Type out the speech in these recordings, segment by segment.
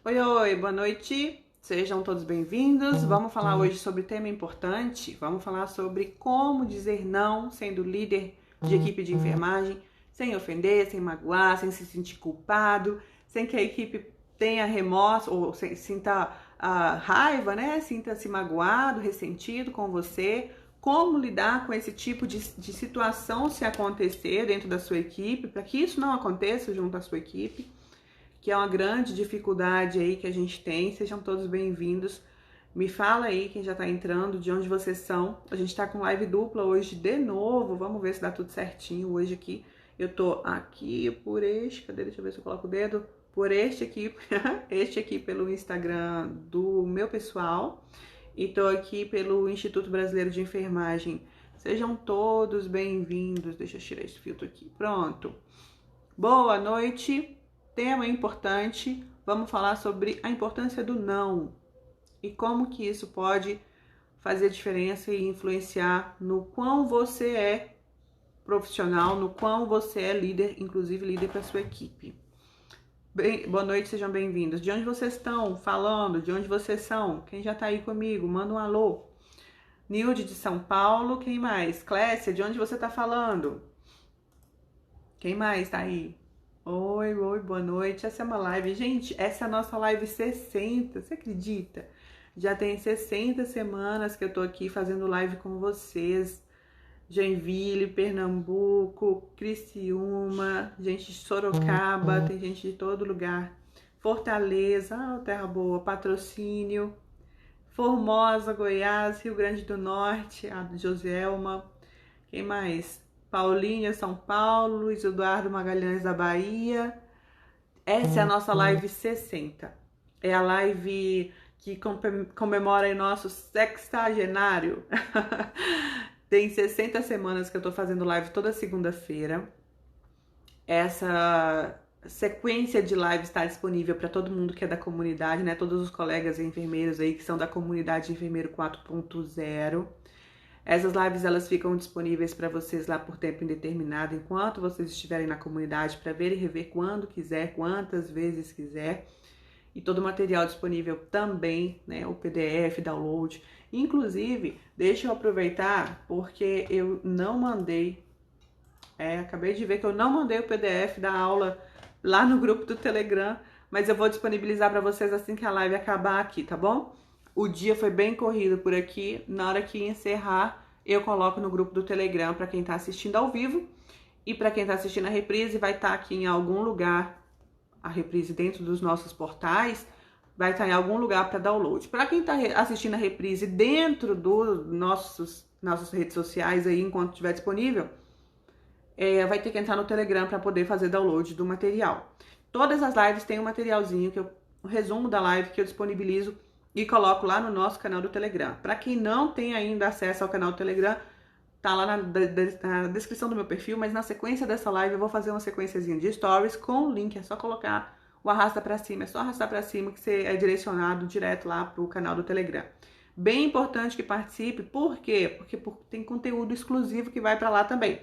Oi, oi, boa noite. Sejam todos bem-vindos. Vamos falar hoje sobre tema importante. Vamos falar sobre como dizer não sendo líder de equipe de enfermagem, sem ofender, sem magoar, sem se sentir culpado, sem que a equipe tenha remorso ou sinta raiva, né? Sinta-se magoado, ressentido com você. Como lidar com esse tipo de situação se acontecer dentro da sua equipe, para que isso não aconteça junto à sua equipe, que é uma grande dificuldade aí que a gente tem. Sejam todos bem-vindos. Me fala aí quem já tá entrando, de onde vocês são. A gente tá com live dupla hoje de novo. Vamos ver se dá tudo certinho hoje aqui. Eu tô aqui por este, cadê? Deixa eu ver se eu coloco o dedo. Por este aqui, este aqui pelo Instagram do meu pessoal. E tô aqui pelo Instituto Brasileiro de Enfermagem. Sejam todos bem-vindos. Deixa eu tirar esse filtro aqui. Pronto. Boa noite. Tema importante, vamos falar sobre a importância do não e como que isso pode fazer diferença e influenciar no quão você é profissional, no quão você é líder, inclusive líder para sua equipe. Boa noite, sejam bem-vindos. De onde vocês estão falando? De onde vocês são? Quem já tá aí comigo? Manda um alô. Nilde de São Paulo, quem mais? Clécia, de onde você tá falando? Quem mais tá aí? Oi, boa noite. Essa é uma live. Gente, essa é a nossa live 60, você acredita? Já tem 60 semanas que eu tô aqui fazendo live com vocês. Joinville, Pernambuco, Criciúma, gente de Sorocaba, tem gente de todo lugar. Fortaleza, Terra Boa, Patrocínio, Formosa, Goiás, Rio Grande do Norte, a Joselma. Quem mais? Paulinha, São Paulo, Luiz Eduardo Magalhães da Bahia. Essa é a nossa live 60. É a live que comemora o nosso sexagenário. Tem 60 semanas que eu tô fazendo live toda segunda-feira. Essa sequência de lives está disponível para todo mundo que é da comunidade, né? Todos os colegas e enfermeiros aí que são da comunidade Enfermeiro 4.0. Essas lives elas ficam disponíveis para vocês lá por tempo indeterminado, enquanto vocês estiverem na comunidade, para ver e rever quando quiser, quantas vezes quiser. E todo o material disponível também, né, o PDF, download. Inclusive, deixa eu aproveitar, porque eu não mandei, acabei de ver que eu não mandei o PDF da aula lá no grupo do Telegram, mas eu vou disponibilizar para vocês assim que a live acabar aqui, tá bom? O dia foi bem corrido por aqui. Na hora que encerrar, eu coloco no grupo do Telegram para quem tá assistindo ao vivo. E para quem tá assistindo a reprise, vai estar aqui em algum lugar, a reprise dentro dos nossos portais, vai estar em algum lugar para download. Para quem tá assistindo a reprise dentro dos nossas redes sociais aí, enquanto estiver disponível, vai ter que entrar no Telegram para poder fazer download do material. Todas as lives têm um materialzinho, um resumo da live que eu disponibilizo e coloco lá no nosso canal do Telegram. Para quem não tem ainda acesso ao canal do Telegram, tá lá na descrição do meu perfil, mas na sequência dessa live eu vou fazer uma sequenciazinha de stories com o link, é só colocar o arrasta para cima, é só arrastar para cima que você é direcionado direto lá pro canal do Telegram. Bem importante que participe, por quê? Porque tem conteúdo exclusivo que vai para lá também.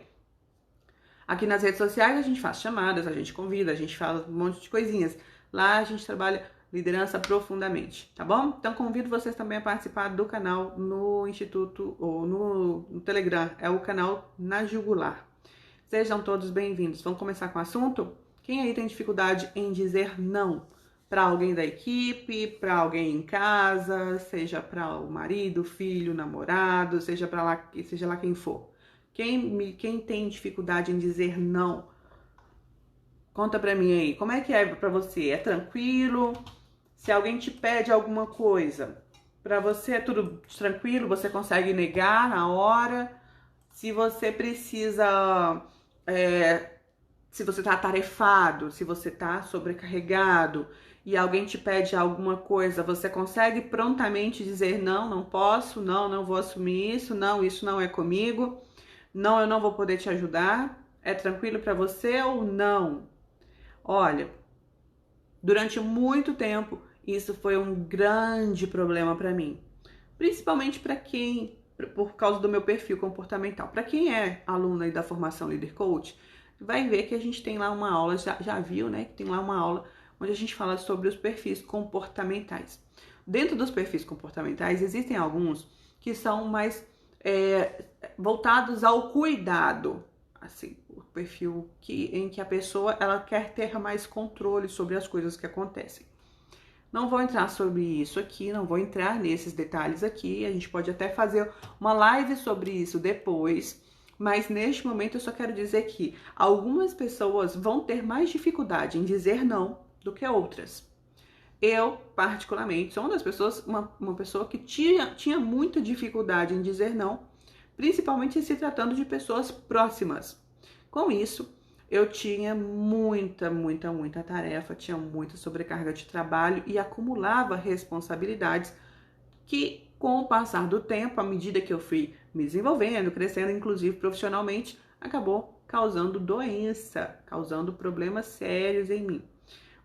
Aqui nas redes sociais a gente faz chamadas, a gente convida, a gente fala um monte de coisinhas. Lá a gente trabalha liderança profundamente, tá bom? Então convido vocês também a participar do canal no Instituto ou no Telegram, é o canal Na Jugular. Sejam todos bem-vindos. Vamos começar com o assunto? Quem aí tem dificuldade em dizer não para alguém da equipe, para alguém em casa, seja para o marido, filho, namorado, seja lá quem for? Quem tem dificuldade em dizer não? Conta pra mim aí, como é que é pra você? É tranquilo? Se alguém te pede alguma coisa, pra você é tudo tranquilo? Você consegue negar na hora? Se você precisa, se você tá atarefado, se você tá sobrecarregado e alguém te pede alguma coisa, você consegue prontamente dizer não, não posso, não vou assumir isso não é comigo, não, eu não vou poder te ajudar? É tranquilo pra você ou não? Olha, durante muito tempo, isso foi um grande problema para mim. Principalmente para por causa do meu perfil comportamental. Para quem é aluna aí da formação Leader Coach, vai ver que a gente tem lá uma aula, já viu, né? Que tem lá uma aula onde a gente fala sobre os perfis comportamentais. Dentro dos perfis comportamentais, existem alguns que são mais voltados ao cuidado, assim, o perfil em que a pessoa ela quer ter mais controle sobre as coisas que acontecem. Não vou entrar sobre isso aqui, não vou entrar nesses detalhes aqui, a gente pode até fazer uma live sobre isso depois, mas neste momento eu só quero dizer que algumas pessoas vão ter mais dificuldade em dizer não do que outras. Eu, particularmente, sou uma das pessoas, uma pessoa que tinha muita dificuldade em dizer não, principalmente se tratando de pessoas próximas. Com isso, eu tinha muita tarefa, tinha muita sobrecarga de trabalho e acumulava responsabilidades que, com o passar do tempo, à medida que eu fui me desenvolvendo, crescendo, inclusive profissionalmente, acabou causando doença, causando problemas sérios em mim.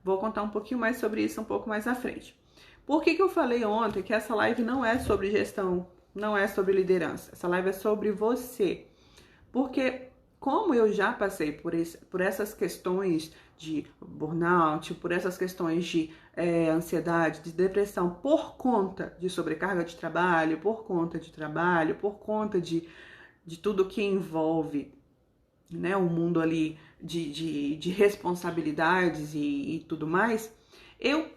Vou contar um pouquinho mais sobre isso um pouco mais à frente. Por que eu falei ontem que essa live não é sobre gestão, não é sobre liderança? Essa live é sobre você. Porque como eu já passei por essas questões de burnout, por essas questões de ansiedade, de depressão, por conta de sobrecarga de trabalho, por conta de tudo que envolve, né, o mundo ali de responsabilidades e tudo mais, eu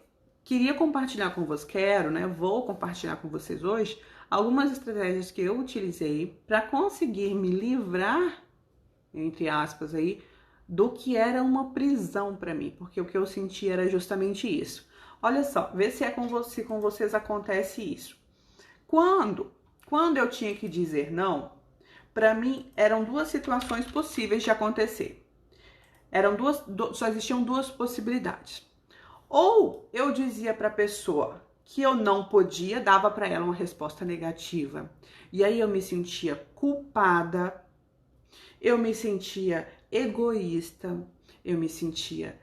queria compartilhar com vocês, vou compartilhar com vocês hoje algumas estratégias que eu utilizei para conseguir me livrar, entre aspas aí, do que era uma prisão para mim, porque o que eu senti era justamente isso. Olha só, vê se com vocês acontece isso. Quando eu tinha que dizer não, para mim eram duas situações possíveis de acontecer. Só existiam duas possibilidades. Ou eu dizia para a pessoa que eu não podia, dava para ela uma resposta negativa. E aí eu me sentia culpada, eu me sentia egoísta, eu me sentia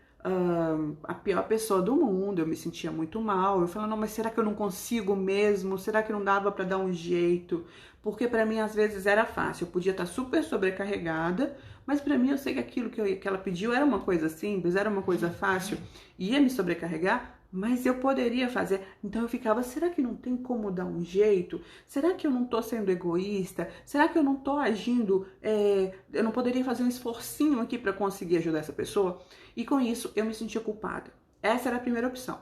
a pior pessoa do mundo, eu me sentia muito mal. Eu falava, não, mas será que eu não consigo mesmo? Será que não dava para dar um jeito? Porque para mim às vezes era fácil, eu podia estar super sobrecarregada, mas para mim eu sei que aquilo que ela pediu era uma coisa simples, era uma coisa fácil, ia me sobrecarregar, mas eu poderia fazer. Então eu ficava, será que não tem como dar um jeito? Será que eu não tô sendo egoísta? Será que eu não tô agindo, eu não poderia fazer um esforcinho aqui para conseguir ajudar essa pessoa? E com isso eu me sentia culpada. Essa era a primeira opção.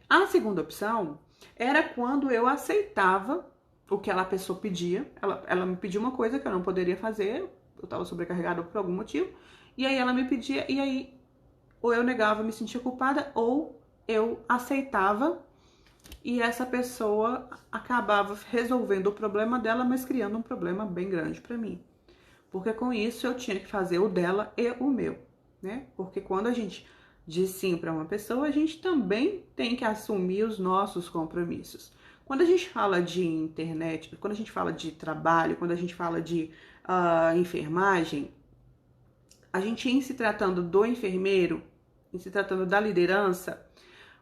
A segunda opção era quando eu aceitava o que aquela pessoa pedia. Ela me pediu uma coisa que eu não poderia fazer, eu estava sobrecarregada por algum motivo, e aí ela me pedia, e aí ou eu negava, me sentia culpada, ou eu aceitava e essa pessoa acabava resolvendo o problema dela, mas criando um problema bem grande para mim. Porque com isso eu tinha que fazer o dela e o meu, né? Porque quando a gente diz sim para uma pessoa, a gente também tem que assumir os nossos compromissos. Quando a gente fala de internet, quando a gente fala de trabalho, quando a gente fala de enfermagem, a gente, em se tratando do enfermeiro, em se tratando da liderança,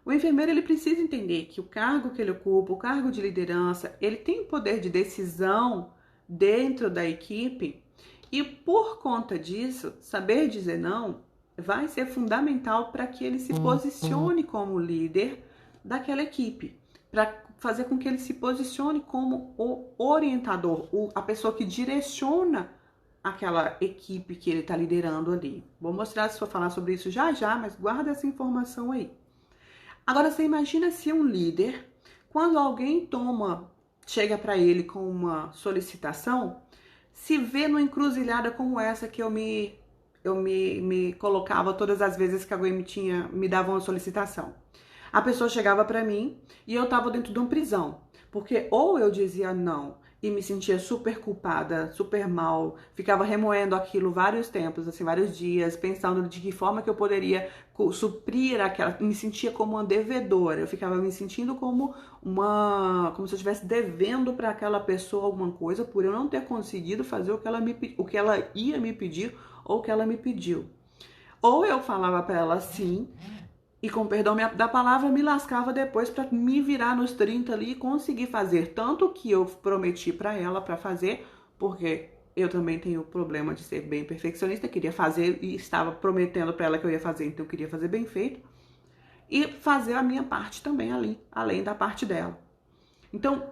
o enfermeiro ele precisa entender que o cargo que ele ocupa, o cargo de liderança, ele tem poder de decisão dentro da equipe e por conta disso, saber dizer não vai ser fundamental para que ele se posicione como líder daquela equipe, para fazer com que ele se posicione como o orientador, a pessoa que direciona aquela equipe que ele está liderando ali. Vou mostrar se for falar sobre isso já, mas guarda essa informação aí. Agora, você imagina se um líder, quando alguém chega para ele com uma solicitação, se vê numa encruzilhada como essa que eu me colocava todas as vezes que alguém me dava uma solicitação. A pessoa chegava para mim e eu estava dentro de uma prisão, porque ou eu dizia não e me sentia super culpada, super mal, ficava remoendo aquilo vários tempos, assim, vários dias, pensando de que forma que eu poderia suprir aquela, me sentia como uma devedora, eu ficava me sentindo como se eu estivesse devendo para aquela pessoa alguma coisa por eu não ter conseguido fazer o que ela ia me pedir ou o que ela me pediu. Ou eu falava para ela sim, e com perdão da palavra, me lascava depois para me virar nos 30 ali e conseguir fazer tanto o que eu prometi para ela para fazer, porque eu também tenho o problema de ser bem perfeccionista, queria fazer e estava prometendo para ela que eu ia fazer, então eu queria fazer bem feito. e fazer a minha parte também ali, além da parte dela. Então,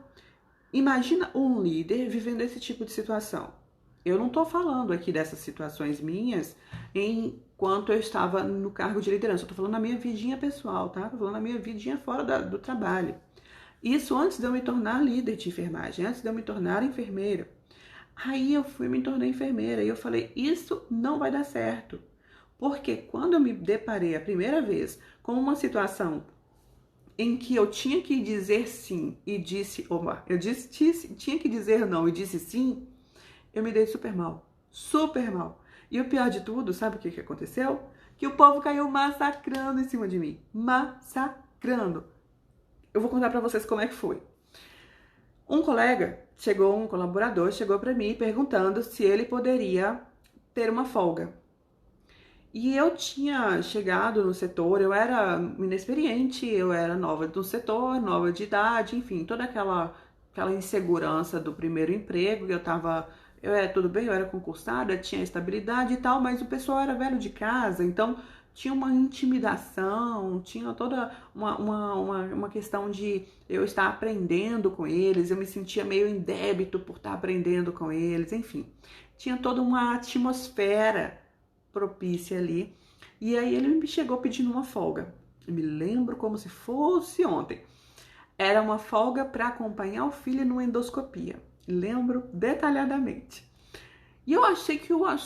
imagina um líder vivendo esse tipo de situação. Eu não estou falando aqui dessas situações minhas enquanto eu estava no cargo de liderança. Eu estou falando na minha vidinha pessoal, tá? Estou falando na minha vidinha fora do trabalho. Isso antes de eu me tornar líder de enfermagem, antes de eu me tornar enfermeira. Aí eu fui me tornei enfermeira e eu falei, isso não vai dar certo. Porque quando eu me deparei a primeira vez com uma situação em que eu tinha que dizer sim e disse, tinha que dizer não e disse sim, eu me dei super mal, super mal. E o pior de tudo, sabe o que aconteceu? Que o povo caiu massacrando em cima de mim, massacrando. Eu vou contar pra vocês como é que foi. Um colaborador chegou pra mim perguntando se ele poderia ter uma folga. E eu tinha chegado no setor, eu era inexperiente, eu era nova do setor, nova de idade, enfim, toda aquela insegurança do primeiro emprego, tudo bem, eu era concursada, tinha estabilidade e tal, mas o pessoal era velho de casa, então tinha uma intimidação, tinha toda uma questão de eu estar aprendendo com eles, eu me sentia meio em débito por estar aprendendo com eles, enfim, tinha toda uma atmosfera propícia ali. E aí ele me chegou pedindo uma folga. Eu me lembro como se fosse ontem. Era uma folga para acompanhar o filho numa endoscopia. Lembro detalhadamente. E eu achei que como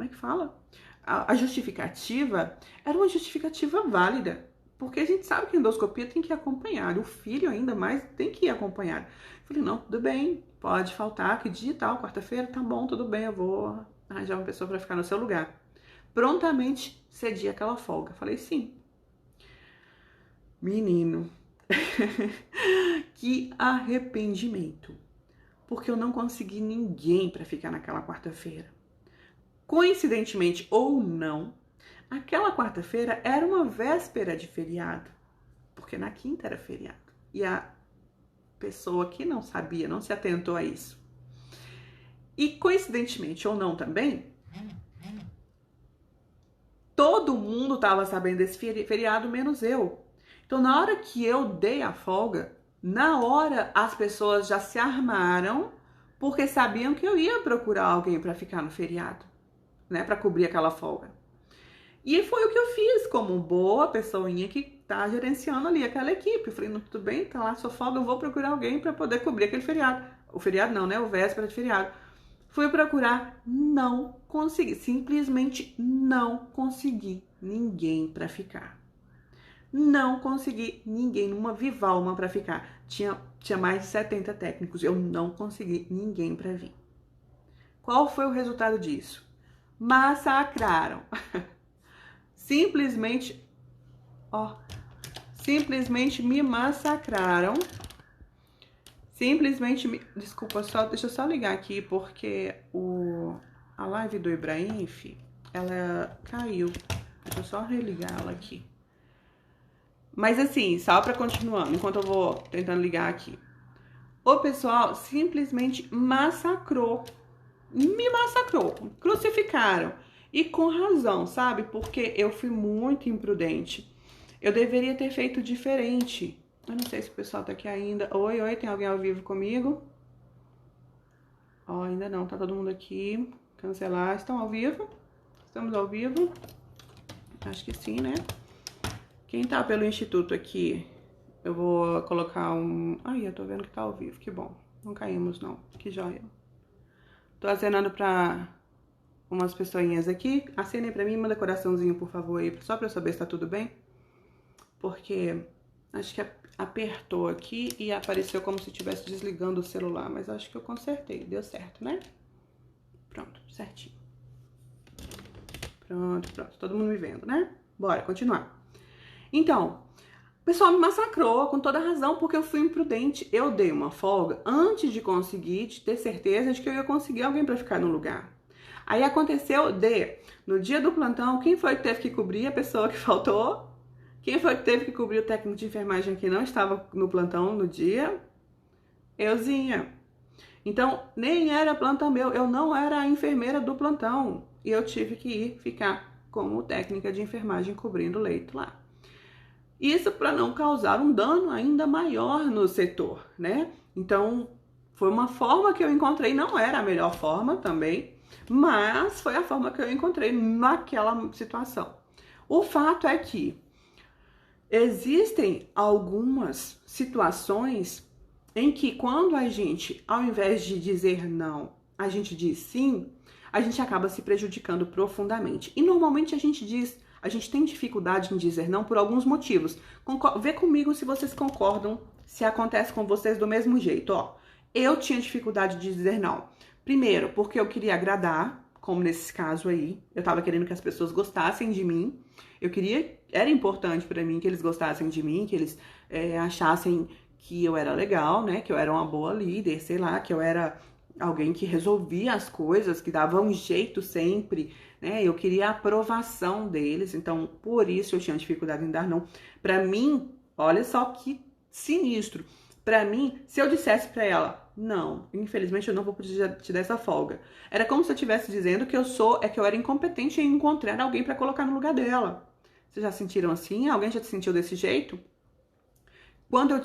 é que fala? A justificativa era uma justificativa válida. Porque a gente sabe que a endoscopia tem que ir acompanhado. O filho ainda mais tem que ir acompanhado. Falei, não, tudo bem, pode faltar, que dia tal, quarta-feira, tá bom, tudo bem, eu vou arranjar uma pessoa para ficar no seu lugar. Prontamente cedi aquela folga. Falei, sim. Menino, que arrependimento. Porque eu não consegui ninguém para ficar naquela quarta-feira. Coincidentemente ou não, aquela quarta-feira era uma véspera de feriado. Porque na quinta era feriado. E a pessoa que não sabia, não se atentou a isso. E coincidentemente ou não também, todo mundo estava sabendo desse feriado, menos eu. Então, na hora que eu dei a folga, na hora as pessoas já se armaram, porque sabiam que eu ia procurar alguém para ficar no feriado, né, para cobrir aquela folga. E foi o que eu fiz, como boa pessoinha que tá gerenciando ali aquela equipe. Eu falei, não, tudo bem, tá lá sua folga, eu vou procurar alguém para poder cobrir aquele feriado. O feriado não, né, o véspera de feriado. Fui procurar, não consegui, simplesmente não consegui ninguém para ficar. Não consegui ninguém, numa viva alma para ficar. Tinha mais de 70 técnicos, eu não consegui ninguém para vir. Qual foi o resultado disso? Massacraram. Simplesmente me massacraram. Desculpa, deixa eu só ligar aqui, porque a live do Ibrahim, ela caiu. Deixa eu só religar ela aqui. Mas assim, só pra continuando, enquanto eu vou tentando ligar aqui. O pessoal simplesmente massacrou. Me massacrou. Crucificaram. E com razão, sabe? Porque eu fui muito imprudente. Eu deveria ter feito diferente. Eu não sei se o pessoal tá aqui ainda. Oi, tem alguém ao vivo comigo? Ainda não, tá todo mundo aqui. Cancelar. Estão ao vivo? Estamos ao vivo? Acho que sim, né? Quem tá pelo instituto aqui, eu vou colocar um... eu tô vendo que tá ao vivo, que bom. Não caímos, não. Que joia. Tô acenando pra umas pessoinhas aqui. Acenem pra mim, manda coraçãozinho, por favor, aí, só pra eu saber se tá tudo bem. Porque acho que apertou aqui e apareceu como se estivesse desligando o celular, mas acho que eu consertei, deu certo, né? Pronto, certinho. Pronto, todo mundo me vendo, né? Bora, continuar. Então, o pessoal me massacrou com toda razão, porque eu fui imprudente. Eu dei uma folga antes de ter certeza de que eu ia conseguir alguém para ficar no lugar. Aí aconteceu no dia do plantão, quem foi que teve que cobrir a pessoa que faltou? Quem foi que teve que cobrir o técnico de enfermagem que não estava no plantão no dia? Euzinha. Então, nem era plantão meu, eu não era a enfermeira do plantão. E eu tive que ficar como técnica de enfermagem cobrindo o leito lá. Isso para não causar um dano ainda maior no setor, né? Então, foi uma forma que eu encontrei, não era a melhor forma também, mas foi a forma que eu encontrei naquela situação. O fato é que existem algumas situações em que quando a gente, ao invés de dizer não, a gente diz sim, a gente acaba se prejudicando profundamente. E normalmente a gente tem dificuldade em dizer não por alguns motivos. Vê comigo se vocês concordam, se acontece com vocês do mesmo jeito. Ó, eu tinha dificuldade de dizer não. Primeiro, porque eu queria agradar, como nesse caso aí. Eu tava querendo que as pessoas gostassem de mim. Era importante pra mim que eles gostassem de mim, que eles achassem que eu era legal, né? Que eu era uma boa líder, sei lá, que eu era alguém que resolvia as coisas, que dava um jeito sempre, né? Eu queria a aprovação deles, então por isso eu tinha dificuldade em dar não. Pra mim, olha só que sinistro. Pra mim, se eu dissesse pra ela, não, infelizmente eu não vou poder te dar essa folga. Era como se eu estivesse dizendo que eu era incompetente em encontrar alguém pra colocar no lugar dela. Vocês já sentiram assim? Alguém já se sentiu desse jeito?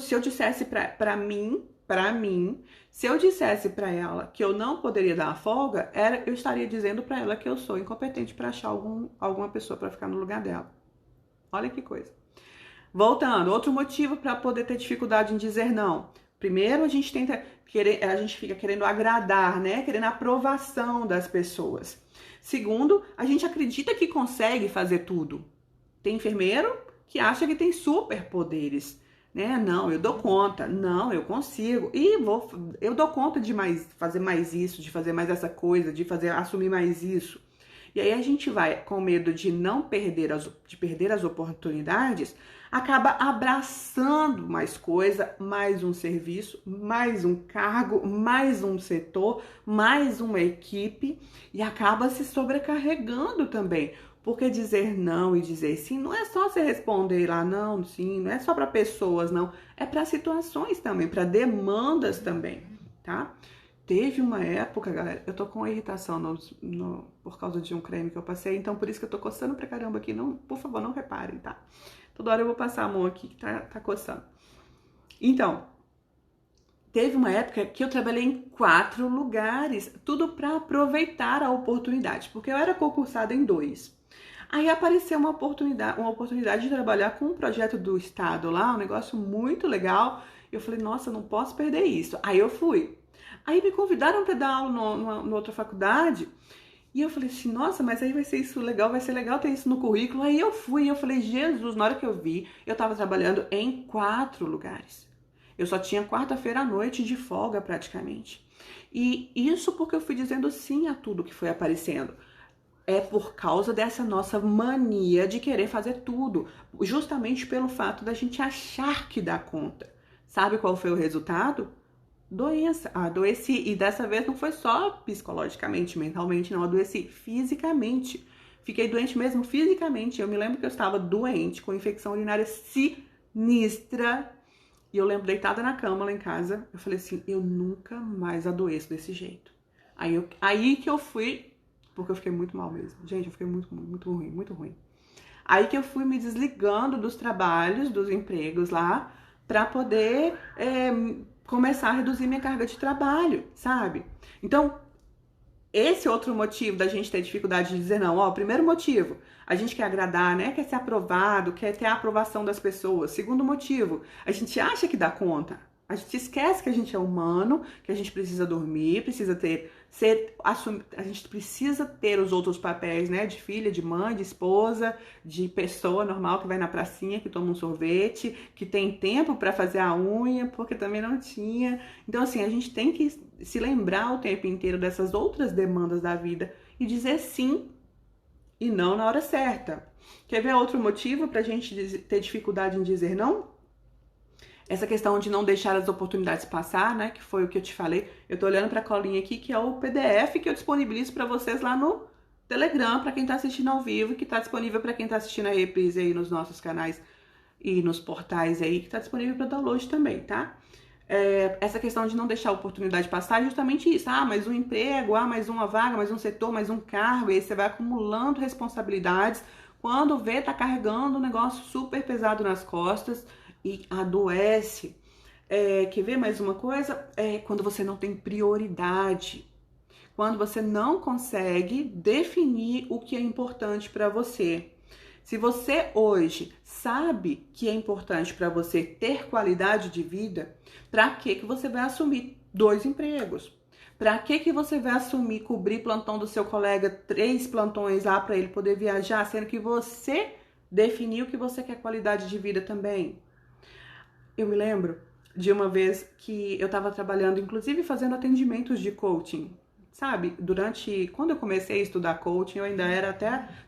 Se eu dissesse pra mim, se eu dissesse pra ela que eu não poderia dar a folga, eu estaria dizendo pra ela que eu sou incompetente pra achar alguma pessoa pra ficar no lugar dela. Olha que coisa. Voltando, outro motivo pra poder ter dificuldade em dizer não. Primeiro, a gente fica querendo agradar, né? Querendo a aprovação das pessoas. Segundo, a gente acredita que consegue fazer tudo. Tem enfermeiro que acha que tem superpoderes. Né? Não, eu dou conta, não, eu consigo, eu dou conta de fazer mais isso, de fazer mais essa coisa, assumir mais isso. E aí a gente vai com medo de não perder as oportunidades, acaba abraçando mais coisa, mais um serviço, mais um cargo, mais um setor, mais uma equipe e acaba se sobrecarregando também. Porque dizer não e dizer sim não é só você responder lá não, sim, não é só para pessoas, não. É para situações também, para demandas também, tá? Teve uma época, galera, eu tô com irritação por causa de um creme que eu passei, então por isso que eu tô coçando pra caramba aqui. Não, por favor, não reparem, tá? Toda hora eu vou passar a mão aqui que tá coçando. Então, teve uma época que eu trabalhei em 4 lugares, tudo para aproveitar a oportunidade, porque eu era concursada em 2. Aí apareceu uma oportunidade de trabalhar com um projeto do estado lá, um negócio muito legal. Eu falei, nossa, não posso perder isso. Aí eu fui. Aí me convidaram para dar aula numa outra faculdade. E eu falei assim, nossa, mas aí vai ser isso legal, vai ser legal ter isso no currículo. Aí eu fui e eu falei, Jesus, na hora que eu vi, eu tava trabalhando em 4 lugares. Eu só tinha quarta-feira à noite de folga praticamente. E isso porque eu fui dizendo sim a tudo que foi aparecendo. É por causa dessa nossa mania de querer fazer tudo, justamente pelo fato da gente achar que dá conta. Sabe qual foi o resultado? Doença. Adoeci, e dessa vez não foi só psicologicamente, mentalmente, não, adoeci fisicamente. Fiquei doente mesmo fisicamente. Eu me lembro que eu estava doente, com infecção urinária sinistra. E eu lembro, deitada na cama lá em casa, eu falei assim, eu nunca mais adoeço desse jeito. Aí que eu fui, porque eu fiquei muito mal mesmo. Gente, eu fiquei muito ruim, muito ruim. Aí que eu fui me desligando dos trabalhos, dos empregos lá, pra poder começar a reduzir minha carga de trabalho, sabe? Então, esse é outro motivo da gente ter dificuldade de dizer não. Ó, primeiro motivo, a gente quer agradar, né? Quer ser aprovado, quer ter a aprovação das pessoas. Segundo motivo, a gente acha que dá conta. A gente esquece que a gente é humano, que a gente precisa dormir, a gente precisa ter os outros papéis, né? De filha, de mãe, de esposa, de pessoa normal que vai na pracinha, que toma um sorvete, que tem tempo para fazer a unha, porque também não tinha. Então, assim, a gente tem que se lembrar o tempo inteiro dessas outras demandas da vida e dizer sim e não na hora certa. Quer ver outro motivo pra gente ter dificuldade em dizer não? Essa questão de não deixar as oportunidades passar, né? Que foi o que eu te falei. Eu tô olhando pra colinha aqui, que é o PDF que eu disponibilizo pra vocês lá no Telegram, pra quem tá assistindo ao vivo, que tá disponível pra quem tá assistindo a reprise aí nos nossos canais e nos portais aí, que tá disponível pra download também, tá? essa questão de não deixar a oportunidade passar é justamente isso. Ah, mais um emprego, ah, mais uma vaga, mais um setor, mais um cargo. E aí você vai acumulando responsabilidades. Quando vê, tá carregando um negócio super pesado nas costas e adoece. Quer ver mais uma coisa? Quando você não tem prioridade. Quando você não consegue definir o que é importante para você. Se você hoje sabe que é importante para você ter qualidade de vida, para que você vai assumir 2 empregos? Para que você vai assumir cobrir plantão do seu colega 3 plantões lá para ele poder viajar, sendo que você definiu que você quer qualidade de vida também? Eu me lembro de uma vez que eu estava trabalhando, inclusive fazendo atendimentos de coaching. Sabe, quando eu comecei a estudar coaching, eu ainda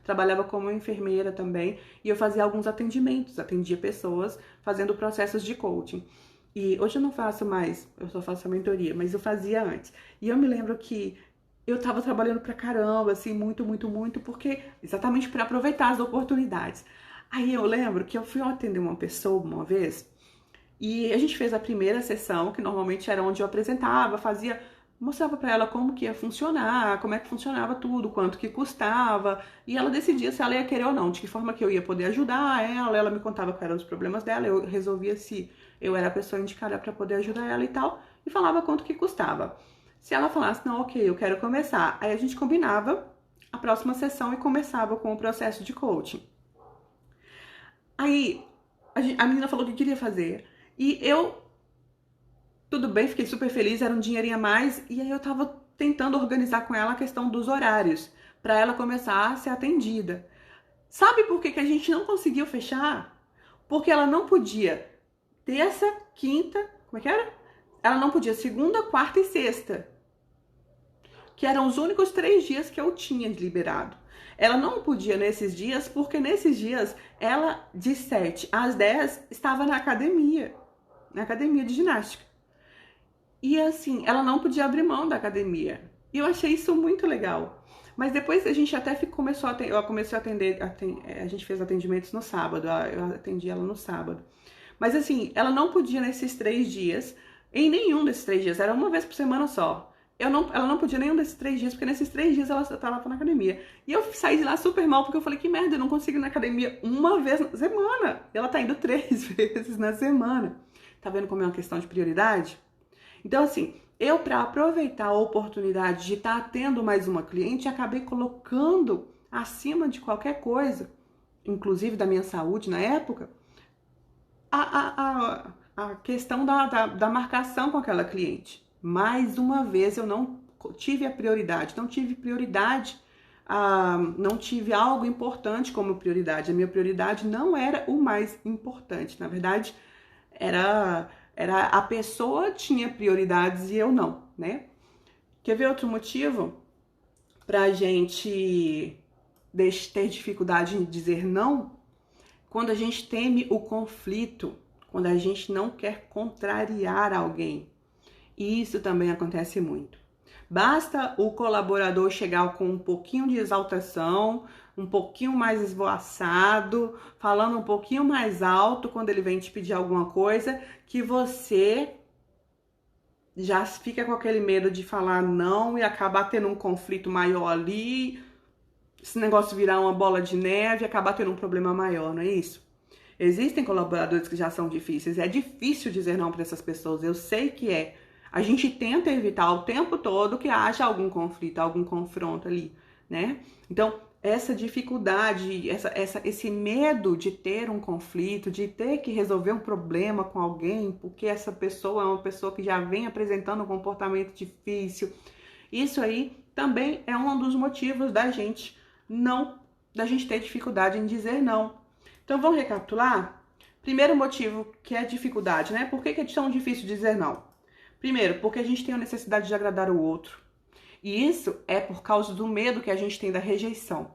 trabalhava como enfermeira também, e eu fazia alguns atendimentos, atendia pessoas fazendo processos de coaching. E hoje eu não faço mais, eu só faço a mentoria, mas eu fazia antes. E eu me lembro que eu tava trabalhando pra caramba, assim, muito, muito, muito, porque exatamente para aproveitar as oportunidades. Aí eu lembro que eu fui atender uma pessoa uma vez, e a gente fez a primeira sessão, que normalmente era onde eu apresentava, mostrava para ela como que ia funcionar, como é que funcionava tudo, quanto que custava, e ela decidia se ela ia querer ou não, de que forma que eu ia poder ajudar ela me contava quais eram os problemas dela, eu resolvia se eu era a pessoa indicada para poder ajudar ela e tal, e falava quanto que custava. Se ela falasse, não, ok, eu quero começar, aí a gente combinava a próxima sessão e começava com o processo de coaching. Aí a menina falou que queria fazer, e tudo bem, fiquei super feliz, era um dinheirinho a mais, e aí eu tava tentando organizar com ela a questão dos horários, para ela começar a ser atendida. Sabe por que a gente não conseguiu fechar? Porque ela não podia terça, quinta, como é que era? Ela não podia segunda, quarta e sexta, que eram os únicos 3 dias que eu tinha liberado. Ela não podia nesses dias, porque nesses dias ela, de 7 às 10, estava na academia de ginástica. E assim, ela não podia abrir mão da academia. E eu achei isso muito legal. Mas depois a gente até eu comecei a atender, a gente fez atendimentos no sábado, eu atendi ela no sábado. Mas assim, ela não podia nesses 3 dias, em nenhum desses 3 dias, era uma vez por semana só. Ela não podia nenhum desses 3 dias, porque nesses 3 dias ela estava na academia. E eu saí de lá super mal, porque eu falei, que merda, eu não consigo ir na academia uma vez na semana. E ela tá indo 3 vezes na semana. Tá vendo como é uma questão de prioridade? Então, assim, eu, para aproveitar a oportunidade de estar tendo mais uma cliente, acabei colocando acima de qualquer coisa, inclusive da minha saúde na época, a questão da marcação com aquela cliente. Mais uma vez, eu não tive a prioridade, não tive algo importante como prioridade. A minha prioridade não era o mais importante, na verdade, era a pessoa tinha prioridades e eu não, né? Quer ver outro motivo pra gente ter dificuldade em dizer não? Quando a gente teme o conflito, quando a gente não quer contrariar alguém. E isso também acontece muito. Basta o colaborador chegar com um pouquinho de exaltação, um pouquinho mais esvoaçado, falando um pouquinho mais alto quando ele vem te pedir alguma coisa, que você já fica com aquele medo de falar não e acabar tendo um conflito maior ali, esse negócio virar uma bola de neve e acabar tendo um problema maior, não é isso? Existem colaboradores que já são difíceis, é difícil dizer não para essas pessoas, eu sei que é. A gente tenta evitar o tempo todo que haja algum conflito, algum confronto ali, né? Então, essa dificuldade, esse medo de ter um conflito, de ter que resolver um problema com alguém, porque essa pessoa é uma pessoa que já vem apresentando um comportamento difícil, isso aí também é um dos motivos da gente ter dificuldade em dizer não. Então, vamos recapitular? Primeiro motivo que é dificuldade, né? Por que é tão difícil dizer não? Primeiro, porque a gente tem a necessidade de agradar o outro. E isso é por causa do medo que a gente tem da rejeição.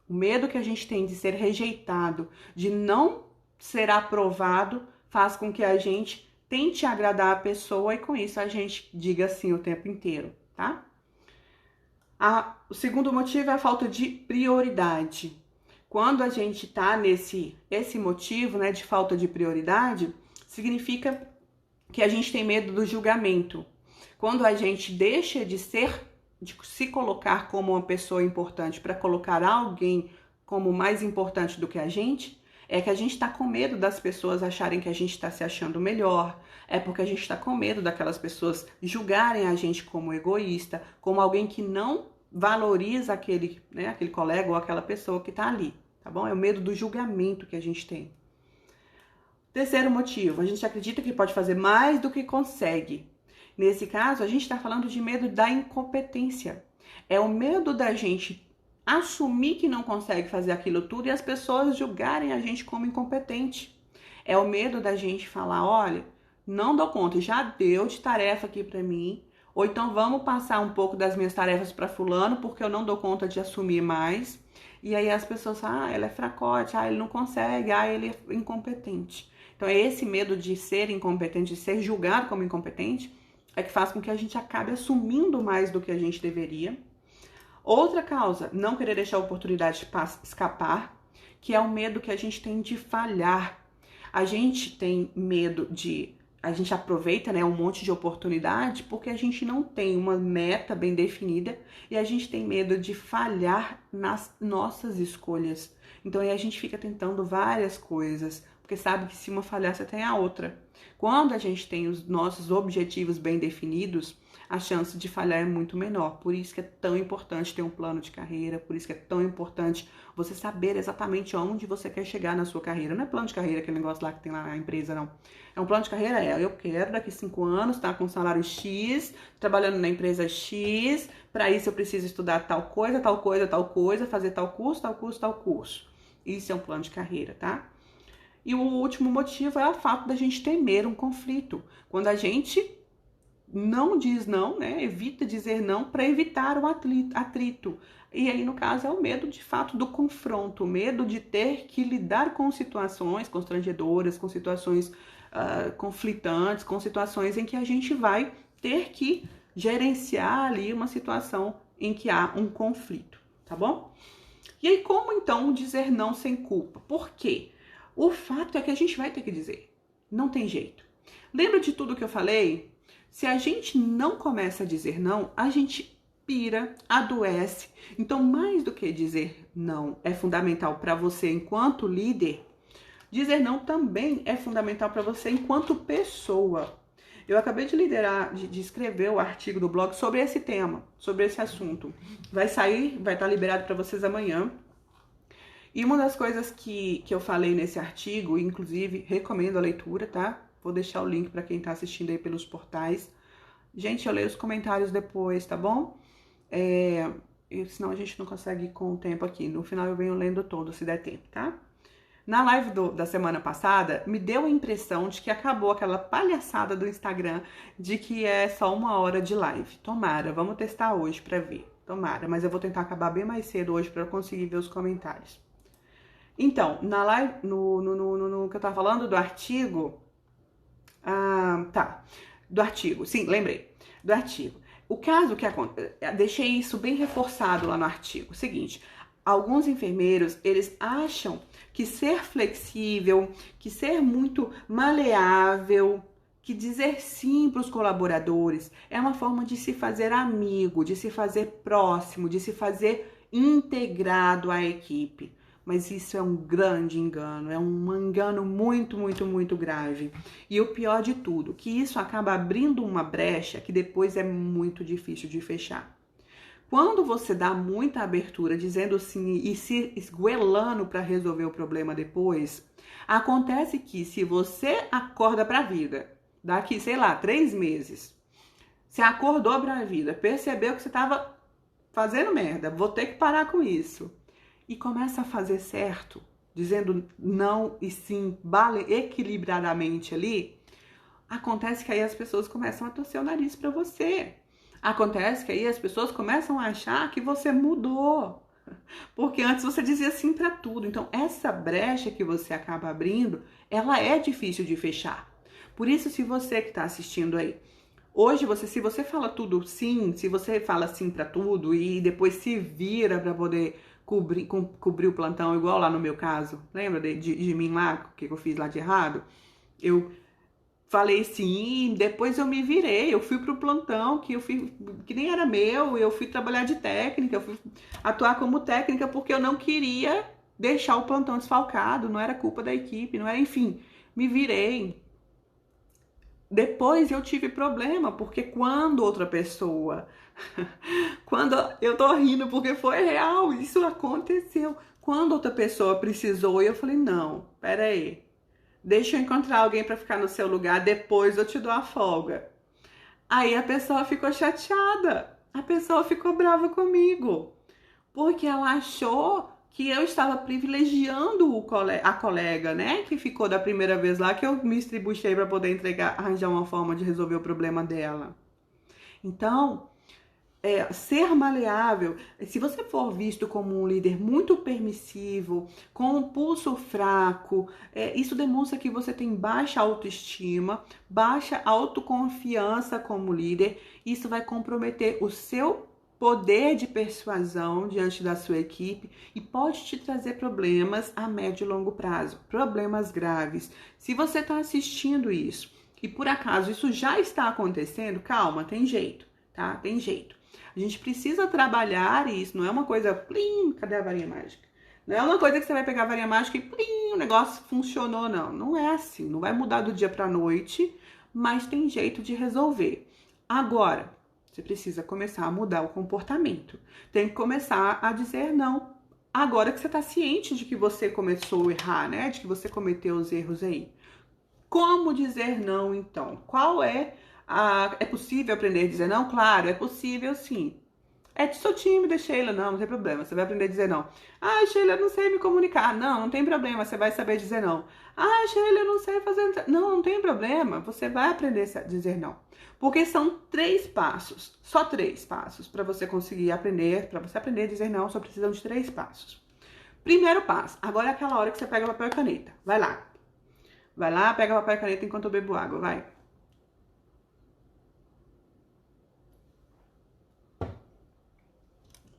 O medo que a gente tem de ser rejeitado, de não ser aprovado, faz com que a gente tente agradar a pessoa e com isso a gente diga sim o tempo inteiro, tá? O segundo motivo é a falta de prioridade. Quando a gente tá esse motivo, né, de falta de prioridade, significa que a gente tem medo do julgamento. Quando a gente deixa de se colocar como uma pessoa importante para colocar alguém como mais importante do que a gente, é que a gente está com medo das pessoas acharem que a gente está se achando melhor, é porque a gente está com medo daquelas pessoas julgarem a gente como egoísta, como alguém que não valoriza aquele colega ou aquela pessoa que está ali, tá bom? É o medo do julgamento que a gente tem. Terceiro motivo, a gente acredita que pode fazer mais do que consegue. Nesse caso, a gente está falando de medo da incompetência. É o medo da gente assumir que não consegue fazer aquilo tudo e as pessoas julgarem a gente como incompetente. É o medo da gente falar, olha, não dou conta, já deu de tarefa aqui para mim, ou então vamos passar um pouco das minhas tarefas para fulano porque eu não dou conta de assumir mais. E aí as pessoas falam, ela é fracote, ele não consegue, ele é incompetente. Então é esse medo de ser incompetente, de ser julgado como incompetente, é que faz com que a gente acabe assumindo mais do que a gente deveria. Outra causa, não querer deixar a oportunidade escapar, que é o medo que a gente tem de falhar. A gente tem medo a gente aproveita, um monte de oportunidade porque a gente não tem uma meta bem definida e a gente tem medo de falhar nas nossas escolhas. Então aí a gente fica tentando várias coisas, porque sabe que se uma falhar, você tem a outra. Quando a gente tem os nossos objetivos bem definidos, a chance de falhar é muito menor. Por isso que é tão importante ter um plano de carreira, por isso que é tão importante você saber exatamente onde você quer chegar na sua carreira. Não é plano de carreira, aquele negócio lá que tem lá na empresa, não. É um plano de carreira, eu quero daqui 5 anos estar com um salário X, trabalhando na empresa X, para isso eu preciso estudar tal coisa, tal coisa, tal coisa, fazer tal curso, tal curso, tal curso. Isso é um plano de carreira, tá? E o último motivo é o fato da gente temer um conflito. Quando a gente não diz não, evita dizer não para evitar o atrito. E aí, no caso, é o medo, de fato, do confronto, o medo de ter que lidar com situações constrangedoras, com situações conflitantes, com situações em que a gente vai ter que gerenciar ali uma situação em que há um conflito, tá bom? E aí, como então dizer não sem culpa? Por quê? O fato é que a gente vai ter que dizer, não tem jeito. Lembra de tudo que eu falei? Se a gente não começa a dizer não, a gente pira, adoece. Então, mais do que dizer não é fundamental para você enquanto líder, dizer não também é fundamental para você enquanto pessoa. Eu acabei de escrever o artigo do blog sobre esse tema, sobre esse assunto. Vai estar liberado para vocês amanhã. E uma das coisas que eu falei nesse artigo, inclusive recomendo a leitura, tá? Vou deixar o link para quem está assistindo aí pelos portais. Gente, eu leio os comentários depois, tá bom? Senão a gente não consegue ir com o tempo aqui. No final eu venho lendo todo, se der tempo, tá? Na live da semana passada, me deu a impressão de que acabou aquela palhaçada do Instagram de que é só 1 hora de live. Tomara, vamos testar hoje pra ver. Tomara, mas eu vou tentar acabar bem mais cedo hoje pra eu conseguir ver os comentários. Então, na live, no que eu tava falando do artigo... Do artigo, sim, lembrei. Do artigo. O caso que acontece... Deixei isso bem reforçado lá no artigo. Seguinte, alguns enfermeiros, eles acham que ser flexível, que ser muito maleável, que dizer sim para os colaboradores é uma forma de se fazer amigo, de se fazer próximo, de se fazer integrado à equipe. Mas isso é um grande engano, é um engano muito, muito, muito grave. E o pior de tudo, que isso acaba abrindo uma brecha que depois é muito difícil de fechar. Quando você dá muita abertura, dizendo sim e se esguelando para resolver o problema depois, acontece que se você acorda para a vida, daqui, 3 meses, você acordou para a vida, percebeu que você estava fazendo merda, vou ter que parar com isso, e começa a fazer certo, dizendo não e sim, equilibradamente ali, acontece que aí as pessoas começam a torcer o nariz para você. Acontece que aí as pessoas começam a achar que você mudou, porque antes você dizia sim para tudo. Então, essa brecha que você acaba abrindo, ela é difícil de fechar. Por isso, se você que está assistindo aí, hoje, se você fala tudo sim, se você fala sim para tudo e depois se vira para poder cobrir o plantão, igual lá no meu caso, lembra de mim lá, o que eu fiz lá de errado? Eu falei sim, depois eu me virei, eu fui pro plantão, que nem era meu, eu fui trabalhar de técnica, eu fui atuar como técnica porque eu não queria deixar o plantão desfalcado, não era culpa da equipe, não era, enfim, me virei. Depois eu tive problema, porque quando outra pessoa, quando eu tô rindo porque foi real, isso aconteceu. Quando outra pessoa precisou, eu falei, não, pera aí. Deixa eu encontrar alguém para ficar no seu lugar, depois eu te dou a folga. Aí a pessoa ficou chateada, a pessoa ficou brava comigo, porque ela achou que eu estava privilegiando a colega, né, que ficou da primeira vez lá, que eu me estribuchei para poder entregar, arranjar uma forma de resolver o problema dela. Então, ser maleável, se você for visto como um líder muito permissivo, com um pulso fraco, isso demonstra que você tem baixa autoestima, baixa autoconfiança como líder. Isso vai comprometer o seu poder de persuasão diante da sua equipe e pode te trazer problemas a médio e longo prazo, problemas graves. Se você está assistindo isso e por acaso isso já está acontecendo, calma, tem jeito, tá? Tem jeito. A gente precisa trabalhar isso, não é uma coisa, plim, cadê a varinha mágica? Não é uma coisa que você vai pegar a varinha mágica e plim, o negócio funcionou, não. Não é assim, não vai mudar do dia para a noite, mas tem jeito de resolver. Agora, você precisa começar a mudar o comportamento. Tem que começar a dizer não. Agora que você está ciente de que você começou a errar, né? De que você cometeu os erros aí. Como dizer não, então? Qual é é possível aprender a dizer não? Claro, é possível sim. Sou tímida, Sheila. Não tem problema, você vai aprender a dizer não. Ah, Sheila, eu não sei me comunicar. Não tem problema, você vai saber dizer não. Ah, Sheila, eu não sei fazer... não tem problema, você vai aprender a dizer não. Porque são 3 passos, só 3 passos para você conseguir aprender, para você aprender a dizer não, só precisam de 3 passos. Primeiro passo, agora é aquela hora que você pega papel e caneta. Vai lá. Vai lá, pega papel e caneta enquanto eu bebo água, vai.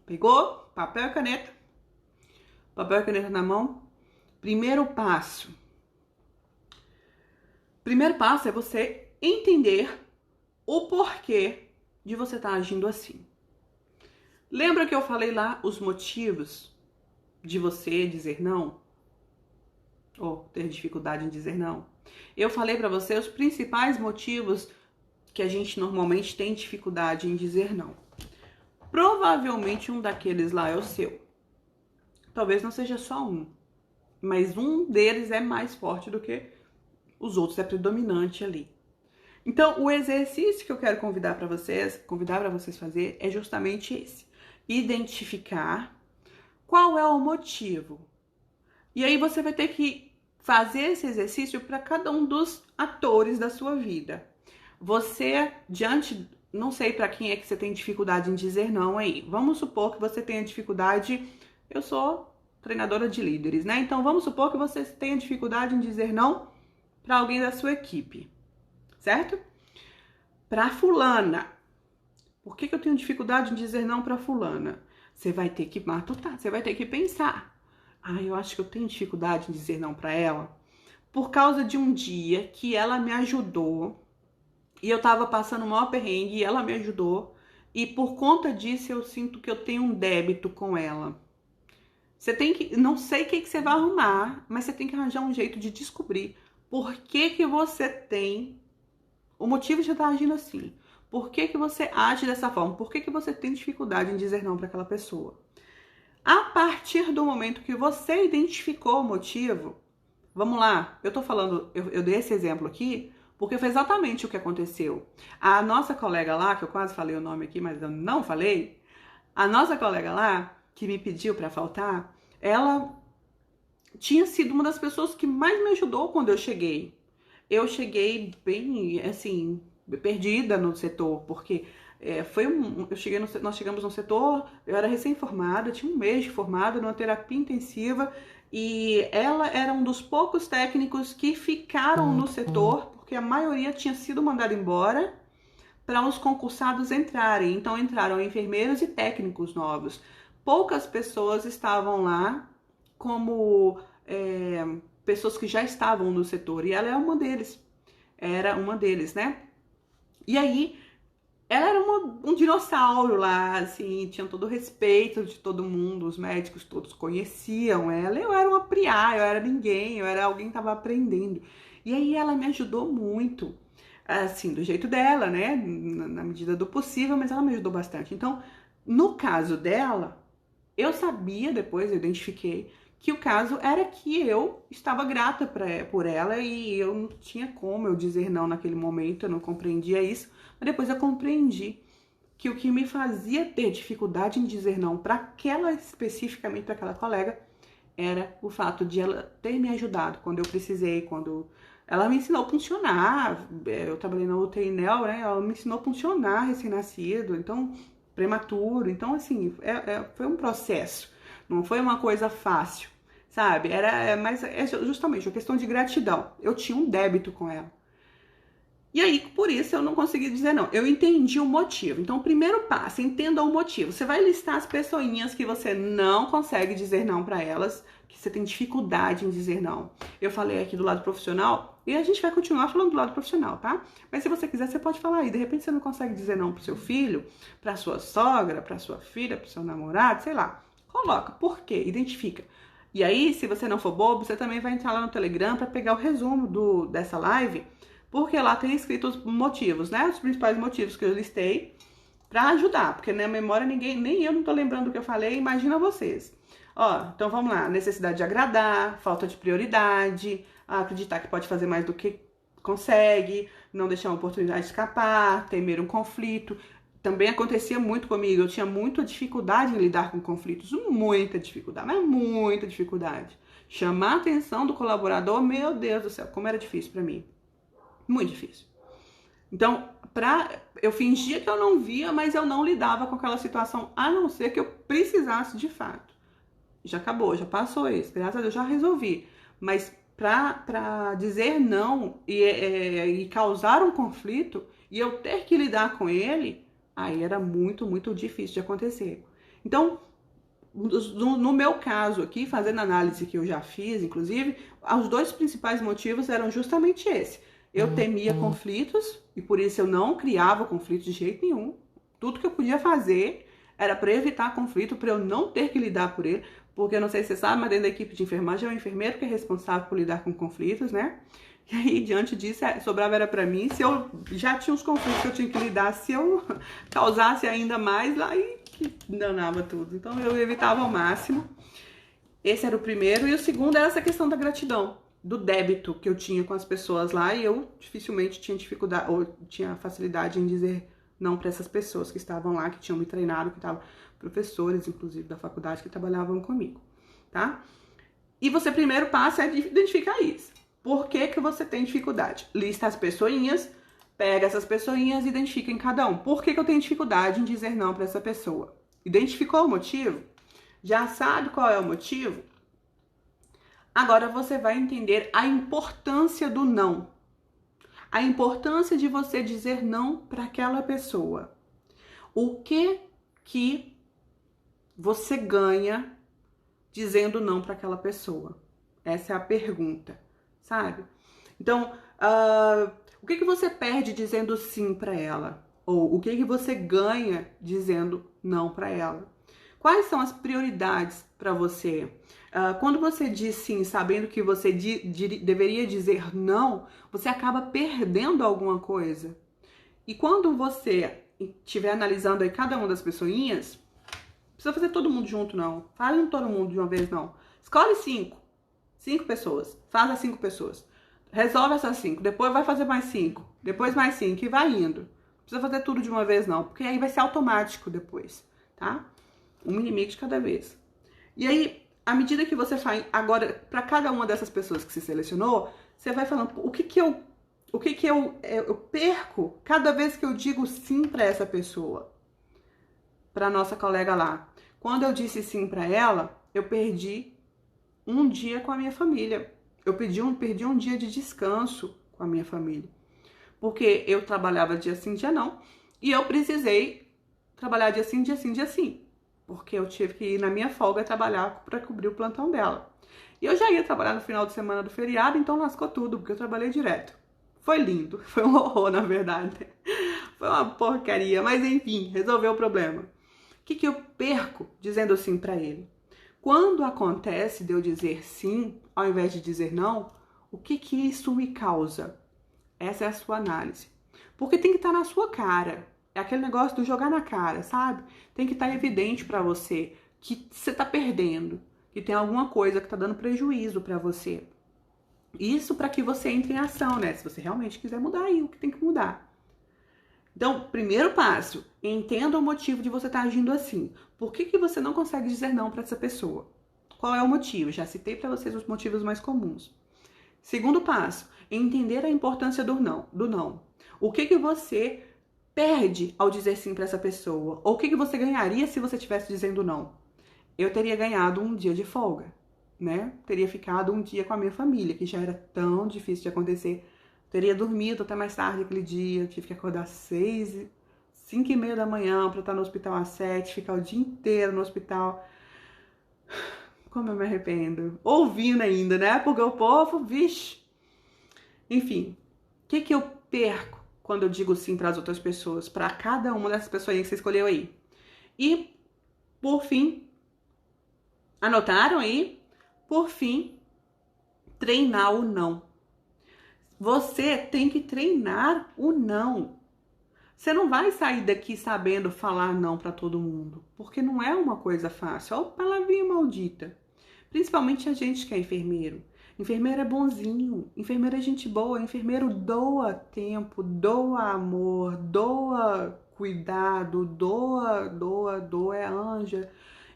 Pegou? Papel e caneta. Papel e caneta na mão. Primeiro passo. Primeiro passo é você entender o porquê de você estar agindo assim. Lembra que eu falei lá os motivos de você dizer não? Ou ter dificuldade em dizer não? Eu falei para você os principais motivos que a gente normalmente tem dificuldade em dizer não. Provavelmente um daqueles lá é o seu. Talvez não seja só um, mas um deles é mais forte do que os outros, é predominante ali. Então, o exercício que eu quero convidar para vocês fazer é justamente esse: identificar qual é o motivo. E aí você vai ter que fazer esse exercício para cada um dos atores da sua vida. Você, não sei para quem é que você tem dificuldade em dizer não aí. Vamos supor que você tenha dificuldade, eu sou treinadora de líderes, né? Então vamos supor que você tenha dificuldade em dizer não para alguém da sua equipe, certo? Para fulana. Por que eu tenho dificuldade em dizer não para fulana? Você vai ter que matutar, você vai ter que pensar. Eu acho que eu tenho dificuldade em dizer não para ela por causa de um dia que ela me ajudou e eu tava passando o maior perrengue e ela me ajudou, e por conta disso eu sinto que eu tenho um débito com ela. Você tem que, não sei o que você vai arrumar, mas você tem que arranjar um jeito de descobrir por que você tem o motivo de estar agindo assim. Por que você age dessa forma? Por que você tem dificuldade em dizer não para aquela pessoa? A partir do momento que você identificou o motivo, vamos lá, eu tô falando, eu dei esse exemplo aqui, porque foi exatamente o que aconteceu. A nossa colega lá, que eu quase falei o nome aqui, mas eu não falei, a nossa colega lá, que me pediu para faltar, ela tinha sido uma das pessoas que mais me ajudou quando eu cheguei. Eu cheguei bem, assim, perdida no setor, porque nós chegamos no setor, eu era recém-formada, tinha um mês de formada, numa terapia intensiva, e ela era um dos poucos técnicos que ficaram no setor, porque a maioria tinha sido mandada embora para os concursados entrarem. Então entraram enfermeiros e técnicos novos. Poucas pessoas estavam lá como pessoas que já estavam no setor, e ela é uma deles. era uma deles, né? E aí, ela era um dinossauro lá, assim, tinha todo o respeito de todo mundo, os médicos todos conheciam ela. Eu era uma priá, eu era ninguém, eu era alguém que estava aprendendo. E aí ela me ajudou muito, assim, do jeito dela, né? Na medida do possível, mas ela me ajudou bastante. Então, no caso dela, eu sabia, depois eu identifiquei, que o caso era que eu estava grata por ela e eu não tinha como eu dizer não naquele momento, eu não compreendia isso, mas depois eu compreendi que o que me fazia ter dificuldade em dizer não para aquela, especificamente para aquela colega, era o fato de ela ter me ajudado quando eu precisei, quando ela me ensinou a funcionar. Eu trabalhei na UTI Neo, né? Ela me ensinou a funcionar recém-nascido, então prematuro. Então, assim, foi um processo, não foi uma coisa fácil, sabe? Mas é justamente uma questão de gratidão. Eu tinha um débito com ela. E aí, por isso, eu não consegui dizer não. Eu entendi o motivo. Então, o primeiro passo, entenda o motivo. Você vai listar as pessoinhas que você não consegue dizer não para elas, que você tem dificuldade em dizer não. Eu falei aqui do lado profissional e a gente vai continuar falando do lado profissional, tá? Mas se você quiser, você pode falar aí. De repente, você não consegue dizer não pro seu filho, pra sua sogra, pra sua filha, pro seu namorado, sei lá. Coloca. Por quê? Identifica. E aí, se você não for bobo, você também vai entrar lá no Telegram para pegar o resumo dessa live, porque lá tem escrito os motivos, né? Os principais motivos que eu listei para ajudar, porque na memória nem eu não tô lembrando do que eu falei, imagina vocês. Ó, então vamos lá, necessidade de agradar, falta de prioridade, acreditar que pode fazer mais do que consegue, não deixar uma oportunidade escapar, temer um conflito. Também acontecia muito comigo, eu tinha muita dificuldade em lidar com conflitos, muita dificuldade, mas muita dificuldade. Chamar a atenção do colaborador, meu Deus do céu, como era difícil para mim. Muito difícil. Então, eu fingia que eu não via, mas eu não lidava com aquela situação, a não ser que eu precisasse de fato. Já acabou, já passou isso, graças a Deus já resolvi. Mas para dizer não e causar um conflito e eu ter que lidar com ele, aí era muito, muito difícil de acontecer. Então, no meu caso aqui, fazendo a análise que eu já fiz, inclusive, os dois principais motivos eram justamente esse. Eu temia conflitos e por isso eu não criava conflitos de jeito nenhum. Tudo que eu podia fazer era para evitar conflito, para eu não ter que lidar por ele, porque eu não sei se você sabe, mas dentro da equipe de enfermagem é o enfermeiro que é responsável por lidar com conflitos, né? E aí, diante disso, sobrava era para mim. Se eu já tinha os conflitos que eu tinha que lidar, se eu causasse ainda mais, aí que danava tudo. Então eu evitava ao máximo. Esse era o primeiro. E o segundo era essa questão da gratidão, do débito que eu tinha com as pessoas lá, e eu dificilmente tinha dificuldade ou tinha facilidade em dizer não para essas pessoas que estavam lá, que tinham me treinado, que estavam professores, inclusive, da faculdade, que trabalhavam comigo, tá? E você primeiro passa a identificar isso. Por que que você tem dificuldade? Lista as pessoinhas, pega essas pessoinhas e identifica em cada um. Por que que eu tenho dificuldade em dizer não para essa pessoa? Identificou o motivo? Já sabe qual é o motivo? Agora você vai entender a importância do não. A importância de você dizer não para aquela pessoa. O que você ganha dizendo não para aquela pessoa? Essa é a pergunta, sabe? Então, o que você perde dizendo sim para ela? Ou o que você ganha dizendo não para ela? Quais são as prioridades para você? Quando você diz sim, sabendo que você deveria dizer não, você acaba perdendo alguma coisa. E quando você estiver analisando aí cada uma das pessoinhas, não precisa fazer todo mundo junto, não. Faz todo mundo de uma vez, não. Escolhe 5. 5 pessoas. Faz as 5 pessoas. Resolve essas 5. Depois vai fazer mais 5. Depois mais 5. E vai indo. Não precisa fazer tudo de uma vez, não. Porque aí vai ser automático depois, tá? Um inimigo de cada vez. E aí, à medida que você faz, agora, para cada uma dessas pessoas que você selecionou, você vai falando o que eu perco cada vez que eu digo sim para essa pessoa. Para nossa colega lá. Quando eu disse sim para ela, eu perdi um dia com a minha família. Eu perdi um dia de descanso com a minha família. Porque eu trabalhava dia sim, dia não. E eu precisei trabalhar dia sim, dia sim, dia sim. Porque eu tive que ir na minha folga trabalhar para cobrir o plantão dela. E eu já ia trabalhar no final de semana do feriado, então lascou tudo, porque eu trabalhei direto. Foi lindo, foi um horror, na verdade. Foi uma porcaria, mas enfim, resolveu o problema. O que eu perco dizendo sim para ele? Quando acontece de eu dizer sim, ao invés de dizer não, o que isso me causa? Essa é a sua análise. Porque tem que estar na sua cara. É aquele negócio do jogar na cara, sabe? Tem que estar evidente para você que você está perdendo, que tem alguma coisa que está dando prejuízo para você. Isso para que você entre em ação, né? Se você realmente quiser mudar aí, o que tem que mudar. Então, primeiro passo, entenda o motivo de você estar agindo assim. Por que você não consegue dizer não para essa pessoa? Qual é o motivo? Já citei para vocês os motivos mais comuns. Segundo passo, entender a importância do não. O que você perde ao dizer sim para essa pessoa? Ou o que você ganharia se você estivesse dizendo não? Eu teria ganhado um dia de folga, né? Teria ficado um dia com a minha família, que já era tão difícil de acontecer. Teria dormido até mais tarde aquele dia, tive que acordar 5:30 da manhã para estar no hospital às 7, ficar o dia inteiro no hospital. Como eu me arrependo. Ouvindo ainda, né? Porque o povo, vixe. Enfim, o que eu perco quando eu digo sim para as outras pessoas? Para cada uma dessas pessoas que você escolheu aí. E, por fim, anotaram aí? Por fim, treinar o não. Você tem que treinar o não. Você não vai sair daqui sabendo falar não para todo mundo, porque não é uma coisa fácil. Olha a palavrinha maldita. Principalmente a gente que é enfermeiro. Enfermeiro é bonzinho, enfermeiro é gente boa, enfermeiro doa tempo, doa amor, doa cuidado, doa, é anja.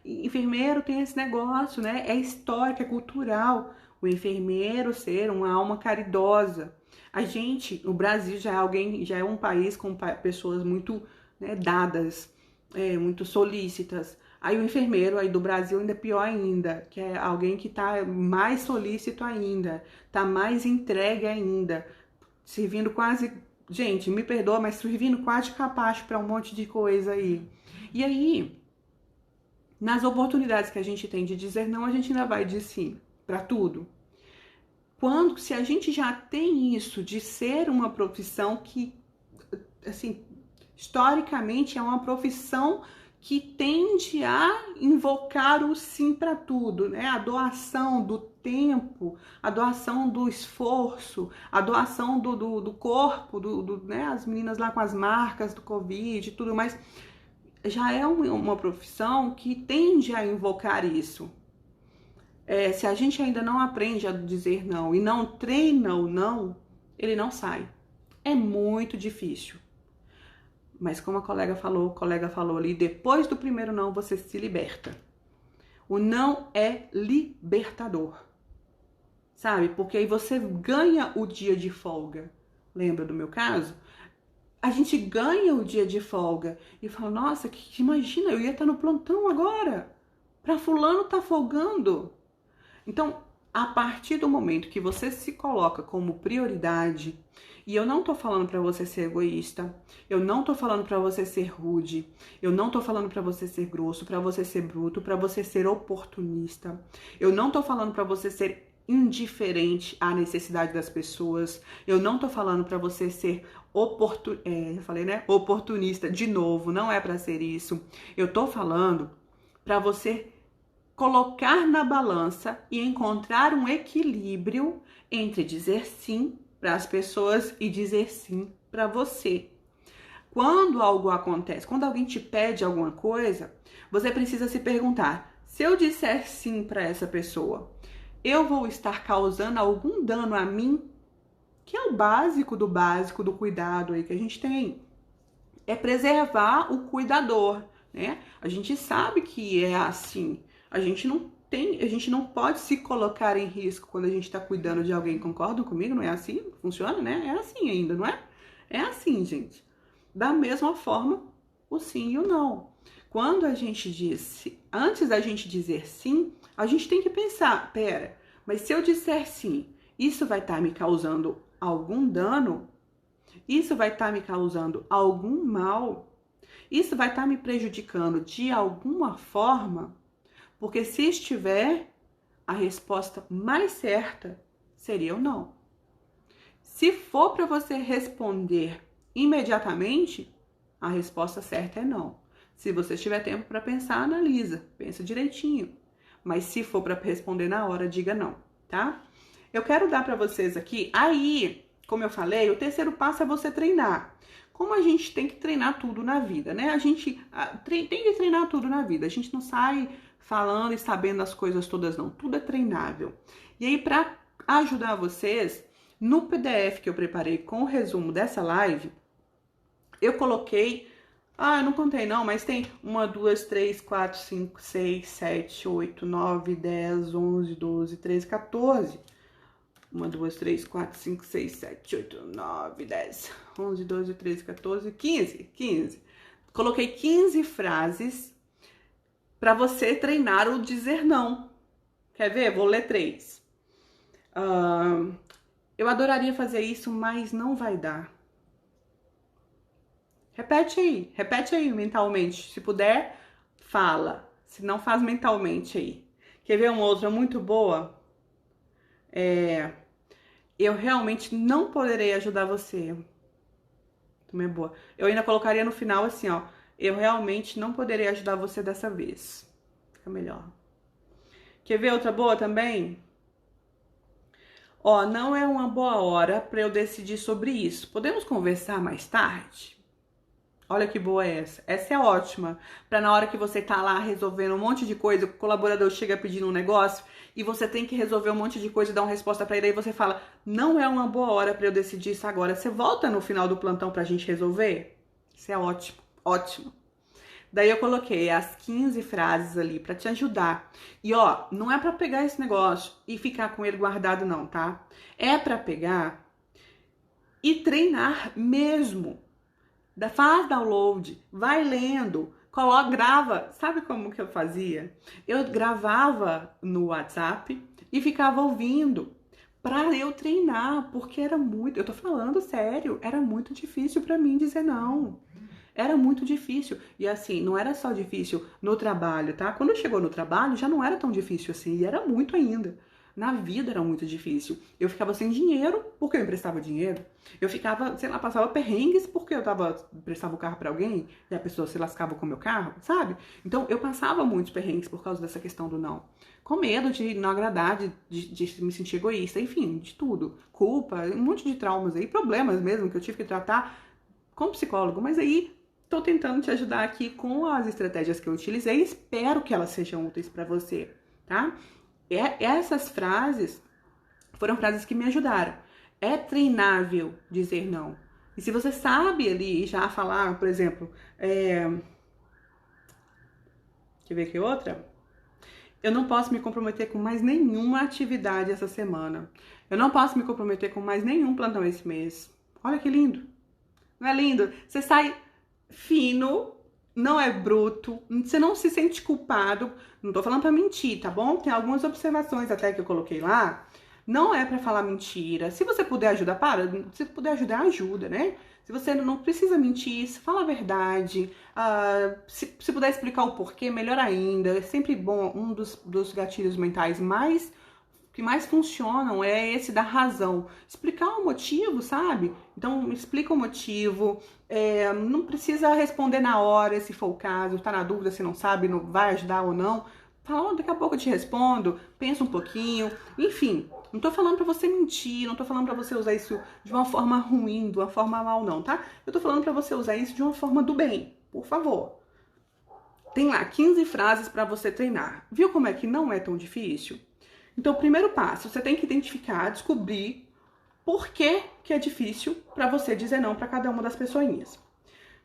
Enfermeiro tem esse negócio, né? É histórico, é cultural. O enfermeiro ser uma alma caridosa. A gente, o Brasil já é um país com pessoas muito, né, dadas, muito solícitas. Aí o enfermeiro aí do Brasil ainda é pior ainda, que é alguém que tá mais solícito ainda, tá mais entregue ainda, servindo quase, gente, me perdoa, mas servindo quase capacho para um monte de coisa aí. E aí, nas oportunidades que a gente tem de dizer não, a gente ainda vai dizer sim para tudo. Se a gente já tem isso de ser uma profissão que, assim, historicamente é uma profissão que tende a invocar o sim para tudo, né? A doação do tempo, a doação do esforço, a doação do corpo, né? As meninas lá com as marcas do Covid e tudo mais, já é uma profissão que tende a invocar isso. Se a gente ainda não aprende a dizer não e não treina o não, ele não sai. É muito difícil. Mas como o colega falou ali, depois do primeiro não, você se liberta. O não é libertador. Sabe? Porque aí você ganha o dia de folga. Lembra do meu caso? A gente ganha o dia de folga e fala, nossa, imagina, eu ia estar no plantão agora. Pra fulano tá folgando. Então, a partir do momento que você se coloca como prioridade, e eu não tô falando para você ser egoísta, eu não tô falando para você ser rude, eu não tô falando para você ser grosso, para você ser bruto, para você ser oportunista, eu não tô falando para você ser indiferente à necessidade das pessoas, eu não tô falando para você ser oportunista de novo, não é para ser isso. Eu tô falando para você colocar na balança e encontrar um equilíbrio entre dizer sim para as pessoas e dizer sim para você. Quando algo acontece, quando alguém te pede alguma coisa, você precisa se perguntar: se eu disser sim para essa pessoa, eu vou estar causando algum dano a mim? Que é o básico do cuidado aí que a gente tem. É preservar o cuidador, né? A gente sabe que é assim. A gente não pode se colocar em risco quando a gente está cuidando de alguém. Concordam comigo? Não é assim? Funciona, né? É assim ainda, não é? É assim, gente. Da mesma forma, o sim e o não. Quando a gente diz, antes da gente dizer sim, a gente tem que pensar, pera, mas se eu disser sim, isso vai estar me causando algum dano? Isso vai estar me causando algum mal? Isso vai estar me prejudicando de alguma forma? Porque se estiver, a resposta mais certa seria o não. Se for para você responder imediatamente, a resposta certa é não. Se você tiver tempo para pensar, analisa, pensa direitinho. Mas se for para responder na hora, diga não, tá? Eu quero dar para vocês aqui, aí, como eu falei, o terceiro passo é você treinar. Como a gente tem que treinar tudo na vida, né? A gente tem que treinar tudo na vida. A gente não sai falando e sabendo as coisas todas, não. Tudo é treinável. E aí, para ajudar vocês, no PDF que eu preparei com o resumo dessa live, eu coloquei... eu não contei não, mas tem 1, 2, 3, 4, 5, 6, 7, 8, 9, 10, 11, 12, 13, 14... 1, 2, 3, 4, 5, 6, 7, 8, 9, 10, 11, 12, 13, 14, 15. Coloquei 15 frases para você treinar o dizer não. Quer ver? Vou ler 3. Eu adoraria fazer isso, mas não vai dar. Repete aí mentalmente. Se puder, fala. Se não, faz mentalmente aí. Quer ver uma outra muito boa? Eu realmente não poderei ajudar você. Também é boa. Eu ainda colocaria no final assim, ó. Eu realmente não poderei ajudar você dessa vez. Fica melhor. Quer ver outra boa também? Ó, não é uma boa hora para eu decidir sobre isso. Podemos conversar mais tarde? Olha que boa é essa. Essa é ótima. Para na hora que você tá lá resolvendo um monte de coisa, o colaborador chega pedindo um negócio e você tem que resolver um monte de coisa e dar uma resposta para ele, aí você fala: "Não é uma boa hora para eu decidir isso agora. Você volta no final do plantão pra gente resolver?" Isso é ótimo, ótimo. Daí eu coloquei as 15 frases ali para te ajudar. E ó, não é para pegar esse negócio e ficar com ele guardado não, tá? É para pegar e treinar mesmo. Faz download, vai lendo, coloca, grava. Sabe como que eu fazia? Eu gravava no WhatsApp e ficava ouvindo para eu treinar, porque era muito, eu tô falando sério, era muito difícil para mim dizer não. Era muito difícil. E assim, não era só difícil no trabalho, tá? Quando chegou no trabalho, já não era tão difícil assim, e era muito ainda. Na vida era muito difícil. Eu ficava sem dinheiro porque eu emprestava dinheiro. Eu ficava, sei lá, passava perrengues porque eu emprestava o carro para alguém e a pessoa se lascava com o meu carro, sabe? Então eu passava muitos perrengues por causa dessa questão do não. Com medo de não agradar, de me sentir egoísta, enfim, de tudo. Culpa, um monte de traumas aí, problemas mesmo que eu tive que tratar com psicólogo. Mas aí tô tentando te ajudar aqui com as estratégias que eu utilizei e espero que elas sejam úteis para você, tá? Essas frases foram frases que me ajudaram. É treinável dizer não. E se você sabe ali já falar, por exemplo, deixa eu ver aqui outra. Eu não posso me comprometer com mais nenhuma atividade essa semana. Eu não posso me comprometer com mais nenhum plantão esse mês. Olha que lindo. Não é lindo? Você sai fino, não é bruto, você não se sente culpado. Não tô falando pra mentir, tá bom? Tem algumas observações até que eu coloquei lá. Não é pra falar mentira. Se você puder ajudar, se puder ajudar, ajuda, né? Se você não precisa mentir, fala a verdade. Se puder explicar o porquê, melhor ainda. É sempre bom, um dos gatilhos mentais que mais funcionam é esse da razão. Explicar o motivo, sabe? Então, explica o motivo. Não precisa responder na hora, se for o caso. Tá na dúvida, se não sabe, não vai ajudar ou não. Fala, daqui a pouco eu te respondo. Pensa um pouquinho. Enfim, não tô falando pra você mentir. Não tô falando pra você usar isso de uma forma ruim, de uma forma mal, não, tá? Eu tô falando pra você usar isso de uma forma do bem. Por favor. Tem lá 15 frases pra você treinar. Viu como é que não é tão difícil? Então, o primeiro passo, você tem que identificar, descobrir por que é difícil para você dizer não para cada uma das pessoinhas.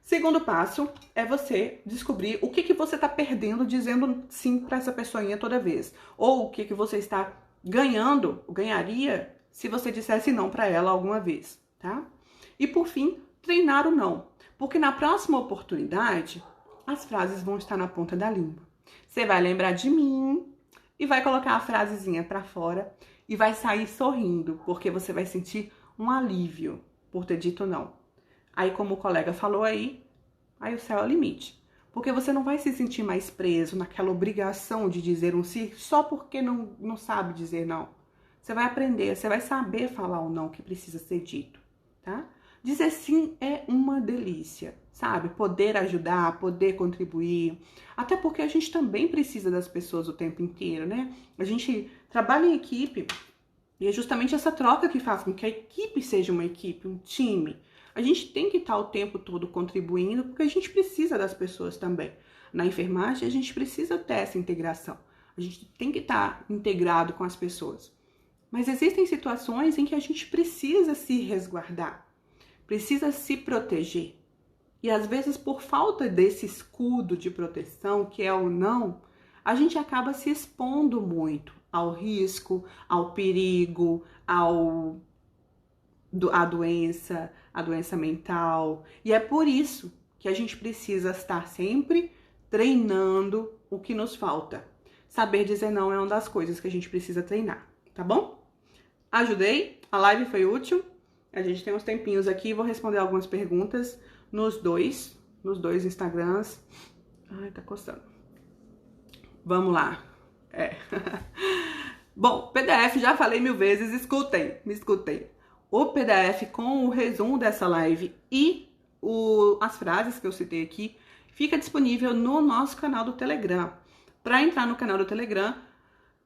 Segundo passo é você descobrir o que você está perdendo dizendo sim para essa pessoinha toda vez. Ou o que você está ganharia, se você dissesse não para ela alguma vez, tá? E por fim, treinar o não. Porque na próxima oportunidade, as frases vão estar na ponta da língua. Você vai lembrar de mim e vai colocar a frasezinha pra fora e vai sair sorrindo, porque você vai sentir um alívio por ter dito não. Aí, como o colega falou aí o céu é o limite. Porque você não vai se sentir mais preso naquela obrigação de dizer um sim só porque não sabe dizer não. Você vai aprender, você vai saber falar o não que precisa ser dito, tá? Dizer sim é uma delícia, sabe? Poder ajudar, poder contribuir. Até porque a gente também precisa das pessoas o tempo inteiro, né? A gente trabalha em equipe e é justamente essa troca que faz com que a equipe seja uma equipe, um time. A gente tem que estar o tempo todo contribuindo porque a gente precisa das pessoas também. Na enfermagem, a gente precisa ter essa integração. A gente tem que estar integrado com as pessoas. Mas existem situações em que a gente precisa se resguardar, precisa se proteger. E às vezes, por falta desse escudo de proteção, que é o não, a gente acaba se expondo muito ao risco, ao perigo, à doença mental. E é por isso que a gente precisa estar sempre treinando o que nos falta. Saber dizer não é uma das coisas que a gente precisa treinar, tá bom? Ajudei? A live foi útil? A gente tem uns tempinhos aqui, vou responder algumas perguntas nos dois Instagrams. Ai, tá coçando. Vamos lá. Bom, PDF já falei 1000 vezes, me escutem. O PDF com o resumo dessa live e as frases que eu citei aqui fica disponível no nosso canal do Telegram. Para entrar no canal do Telegram,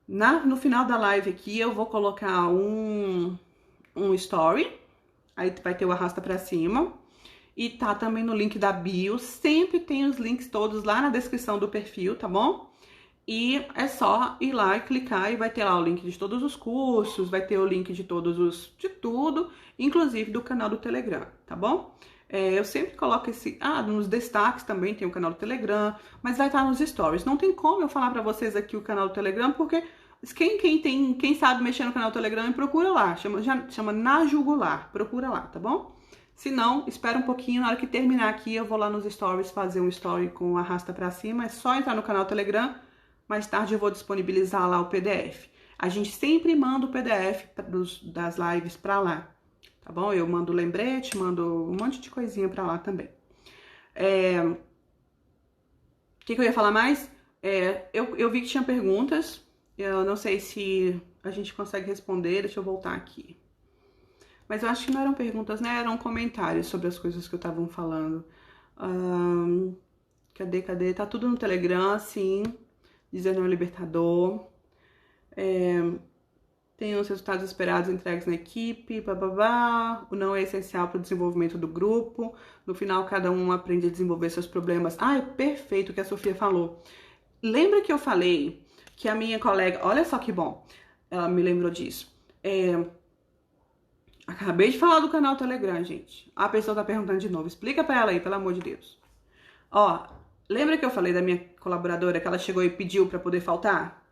no final da live aqui eu vou colocar um story, aí vai ter o arrasta para cima e tá também no link da bio, sempre tem os links todos lá na descrição do perfil, tá bom? E é só ir lá e clicar e vai ter lá o link de todos os cursos, vai ter o link de de tudo, inclusive do canal do Telegram, tá bom? Eu sempre coloco nos destaques também tem o canal do Telegram, mas vai estar nos stories. Não tem como eu falar pra vocês aqui o canal do Telegram, porque quem sabe mexer no canal do Telegram, procura lá, chama Na Jugular, procura lá, tá bom? Se não, espera um pouquinho, na hora que terminar aqui eu vou lá nos stories fazer um story com arrasta pra cima, é só entrar no canal do Telegram. Mais tarde eu vou disponibilizar lá o PDF. A gente sempre manda o PDF das lives pra lá, tá bom? Eu mando lembrete, mando um monte de coisinha pra lá também. O que eu ia falar mais? Eu vi que tinha perguntas, eu não sei se a gente consegue responder, deixa eu voltar aqui. Mas eu acho que não eram perguntas, né? Eram comentários sobre as coisas que eu tava falando. Cadê? Tá tudo no Telegram, sim. Dizer não é libertador. Tem os resultados esperados entregues na equipe, bababá. O não é essencial para o desenvolvimento do grupo. No final, cada um aprende a desenvolver seus problemas. É perfeito o que a Sofia falou. Lembra que eu falei que a minha colega... Olha só que bom, ela me lembrou disso. Acabei de falar do canal Telegram, gente. A pessoa tá perguntando de novo. Explica pra ela aí, pelo amor de Deus. Lembra que eu falei da minha colaboradora que ela chegou e pediu pra poder faltar?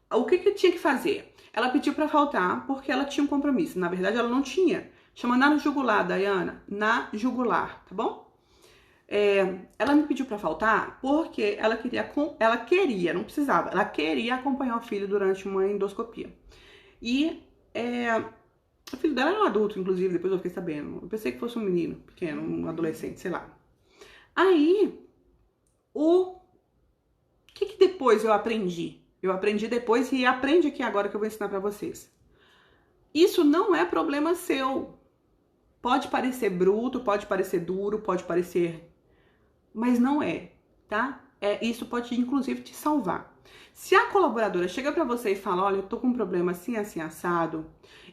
O que tinha que fazer? Ela pediu pra faltar porque ela tinha um compromisso. Na verdade, ela não tinha. Chama Na Jugular, Dayana. Na Jugular, tá bom? Ela me pediu pra faltar porque ela queria, não precisava, ela queria acompanhar o filho durante uma endoscopia. E o filho dela era um adulto, inclusive, depois eu fiquei sabendo. Eu pensei que fosse um menino pequeno, um adolescente, sei lá. Aí, o que depois eu aprendi? Eu aprendi depois e aprende aqui agora que eu vou ensinar pra vocês. Isso não é problema seu. Pode parecer bruto, pode parecer duro, pode parecer... Mas não é, tá? Isso pode, inclusive, te salvar. Se a colaboradora chega pra você e fala, olha, eu tô com um problema assim, assim, assado,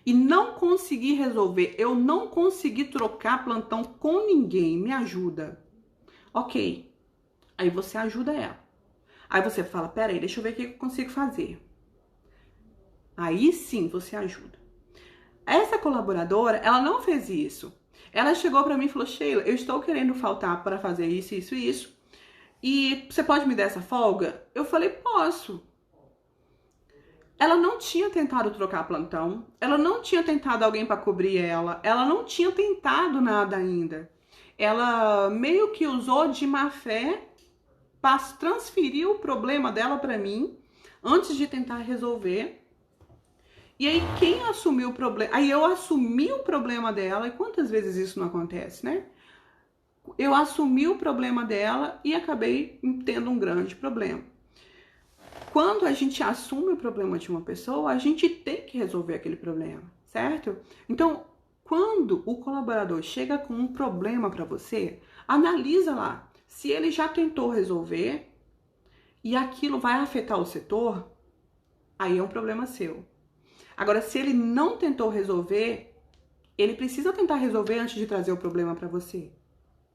e não consegui resolver, eu não consegui trocar plantão com ninguém, me ajuda. Ok. Aí você ajuda ela. Aí você fala, peraí, deixa eu ver o que eu consigo fazer. Aí sim você ajuda. Essa colaboradora, ela não fez isso. Ela chegou pra mim e falou, Sheila, eu estou querendo faltar para fazer isso, isso e isso. E você pode me dar essa folga? Eu falei, posso. Ela não tinha tentado trocar plantão, ela não tinha tentado alguém para cobrir ela não tinha tentado nada ainda. Ela meio que usou de má fé, transferiu o problema dela para mim, antes de tentar resolver. E aí quem assumiu o problema? Aí eu assumi o problema dela, e quantas vezes isso não acontece, né? Eu assumi o problema dela e acabei tendo um grande problema. quando a gente assume o problema de uma pessoa, a gente tem que resolver aquele problema, certo? Então, quando o colaborador chega com um problema para você, analisa lá se ele já tentou resolver e aquilo vai afetar o setor, aí é um problema seu. Agora, se ele não tentou resolver, ele precisa tentar resolver antes de trazer o problema para você.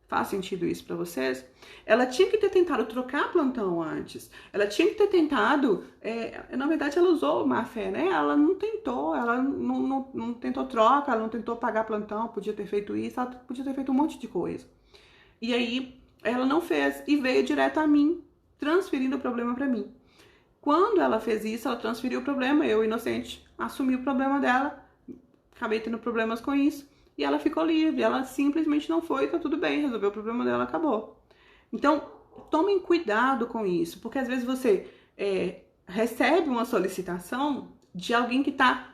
Faz sentido isso para vocês? Ela tinha que ter tentado trocar plantão antes. Ela tinha que ter tentado... na verdade, ela usou má fé, né? Ela não tentou. Ela não tentou troca, ela não tentou pagar plantão. Podia ter feito isso, ela podia ter feito um monte de coisa. E aí, ela não fez e veio direto a mim, transferindo o problema para mim. Quando ela fez isso, ela transferiu o problema. Eu, inocente, assumi o problema dela. Acabei tendo problemas com isso. E ela ficou livre, ela simplesmente não foi, tá tudo bem, resolveu o problema dela, acabou. Então, tomem cuidado com isso, porque às vezes você recebe uma solicitação de alguém que tá,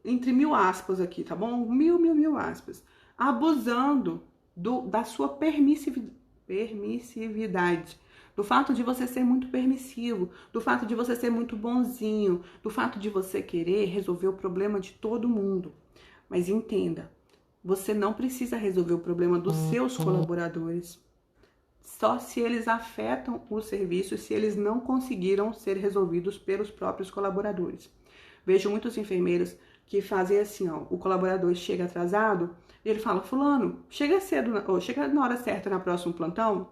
entre mil aspas aqui, tá bom? Mil aspas, abusando da sua permissividade, do fato de você ser muito permissivo, do fato de você ser muito bonzinho, do fato de você querer resolver o problema de todo mundo. Mas entenda, você não precisa resolver o problema dos seus colaboradores. Só se eles afetam o serviço, se eles não conseguiram ser resolvidos pelos próprios colaboradores. Vejo muitos enfermeiros que fazem assim, ó, o colaborador chega atrasado, e ele fala, fulano, chega cedo, ou chega na hora certa no próximo plantão,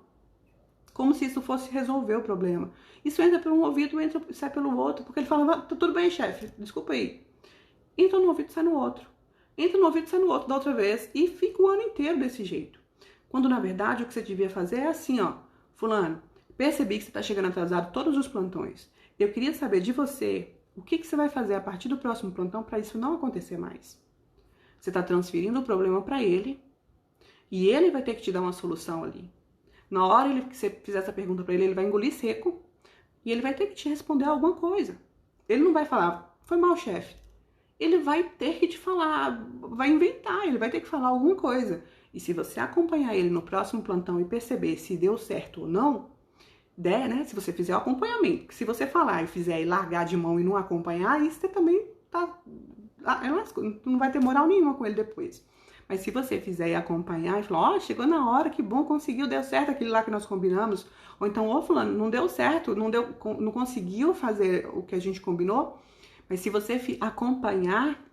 como se isso fosse resolver o problema. Isso entra por um ouvido e sai pelo outro, porque ele fala, tá tudo bem, chefe, desculpa aí. Entra no ouvido e sai no outro. Entra no ouvido e sai no outro da outra vez e fica o ano inteiro desse jeito. Quando, na verdade, o que você devia fazer é assim, ó. Fulano, percebi que você está chegando atrasado todos os plantões. Eu queria saber de você o que você vai fazer a partir do próximo plantão para isso não acontecer mais. Você está transferindo o problema para ele e ele vai ter que te dar uma solução ali. Na hora que você fizer essa pergunta para ele, ele vai engolir seco e ele vai ter que te responder alguma coisa. Ele não vai falar, foi mal, chefe. Ele vai ter que te falar, vai inventar, ele vai ter que falar alguma coisa. E se você acompanhar ele no próximo plantão e perceber se deu certo ou não, né? Se você fizer o acompanhamento, se você falar e fizer e largar de mão e não acompanhar, isso você também não vai ter moral nenhuma com ele depois. Mas se você fizer e acompanhar e falar, ó, chegou na hora, que bom, conseguiu, deu certo aquele lá que nós combinamos. Ou então, ô fulano, não deu certo, não conseguiu fazer o que a gente combinou. Mas se você acompanhar,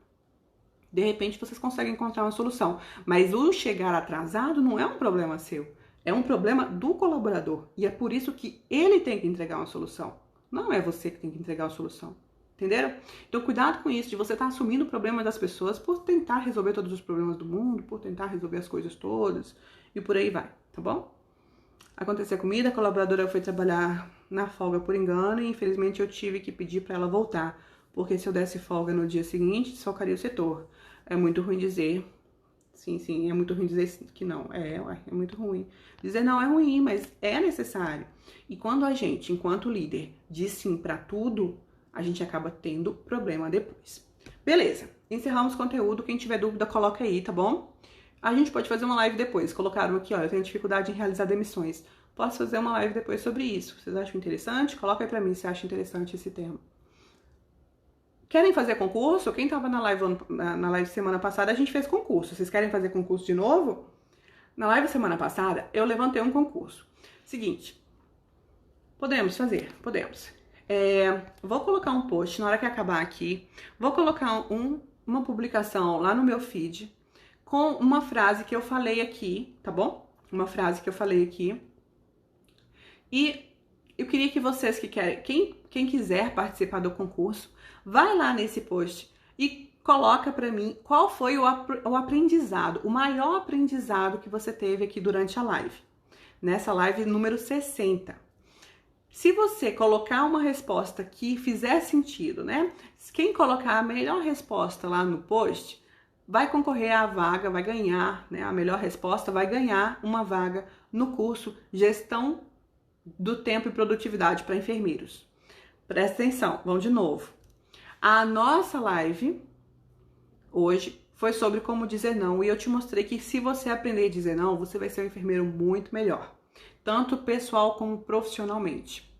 de repente vocês conseguem encontrar uma solução. Mas o chegar atrasado não é um problema seu. É um problema do colaborador. E é por isso que ele tem que entregar uma solução. Não é você que tem que entregar a solução. Entenderam? Então cuidado com isso, de você estar assumindo o problema das pessoas por tentar resolver todos os problemas do mundo, por tentar resolver as coisas todas e por aí vai, tá bom? Aconteceu comigo, a colaboradora foi trabalhar na folga por engano e infelizmente eu tive que pedir para ela voltar. Porque se eu desse folga no dia seguinte, desfocaria o setor. É muito ruim dizer, sim, é muito ruim dizer que não. É muito ruim. Dizer não é ruim, mas é necessário. E quando a gente, enquanto líder, diz sim pra tudo, a gente acaba tendo problema depois. Beleza, encerramos o conteúdo. Quem tiver dúvida, coloca aí, tá bom? A gente pode fazer uma live depois. Colocaram aqui, ó, eu tenho dificuldade em realizar demissões. Posso fazer uma live depois sobre isso. Vocês acham interessante? Coloca aí pra mim se acha interessante esse tema. Querem fazer concurso? Quem estava na live semana passada, a gente fez concurso. Vocês querem fazer concurso de novo? Na live semana passada, eu levantei um concurso. Seguinte, podemos fazer? Podemos. Vou colocar um post na hora que acabar aqui. Vou colocar uma publicação lá no meu feed com uma frase que eu falei aqui, tá bom? Uma frase que eu falei aqui. E eu queria que vocês que querem, quem quiser participar do concurso, vai lá nesse post e coloca pra mim qual foi o aprendizado, o maior aprendizado que você teve aqui durante a live. Nessa live número 60. Se você colocar uma resposta que fizer sentido, né? Quem colocar a melhor resposta lá no post vai concorrer à vaga, vai ganhar, né? A melhor resposta vai ganhar uma vaga no curso Gestão do Tempo e Produtividade para Enfermeiros. Presta atenção, vamos de novo. A nossa live hoje foi sobre como dizer não e eu te mostrei que se você aprender a dizer não, você vai ser um enfermeiro muito melhor, tanto pessoal como profissionalmente.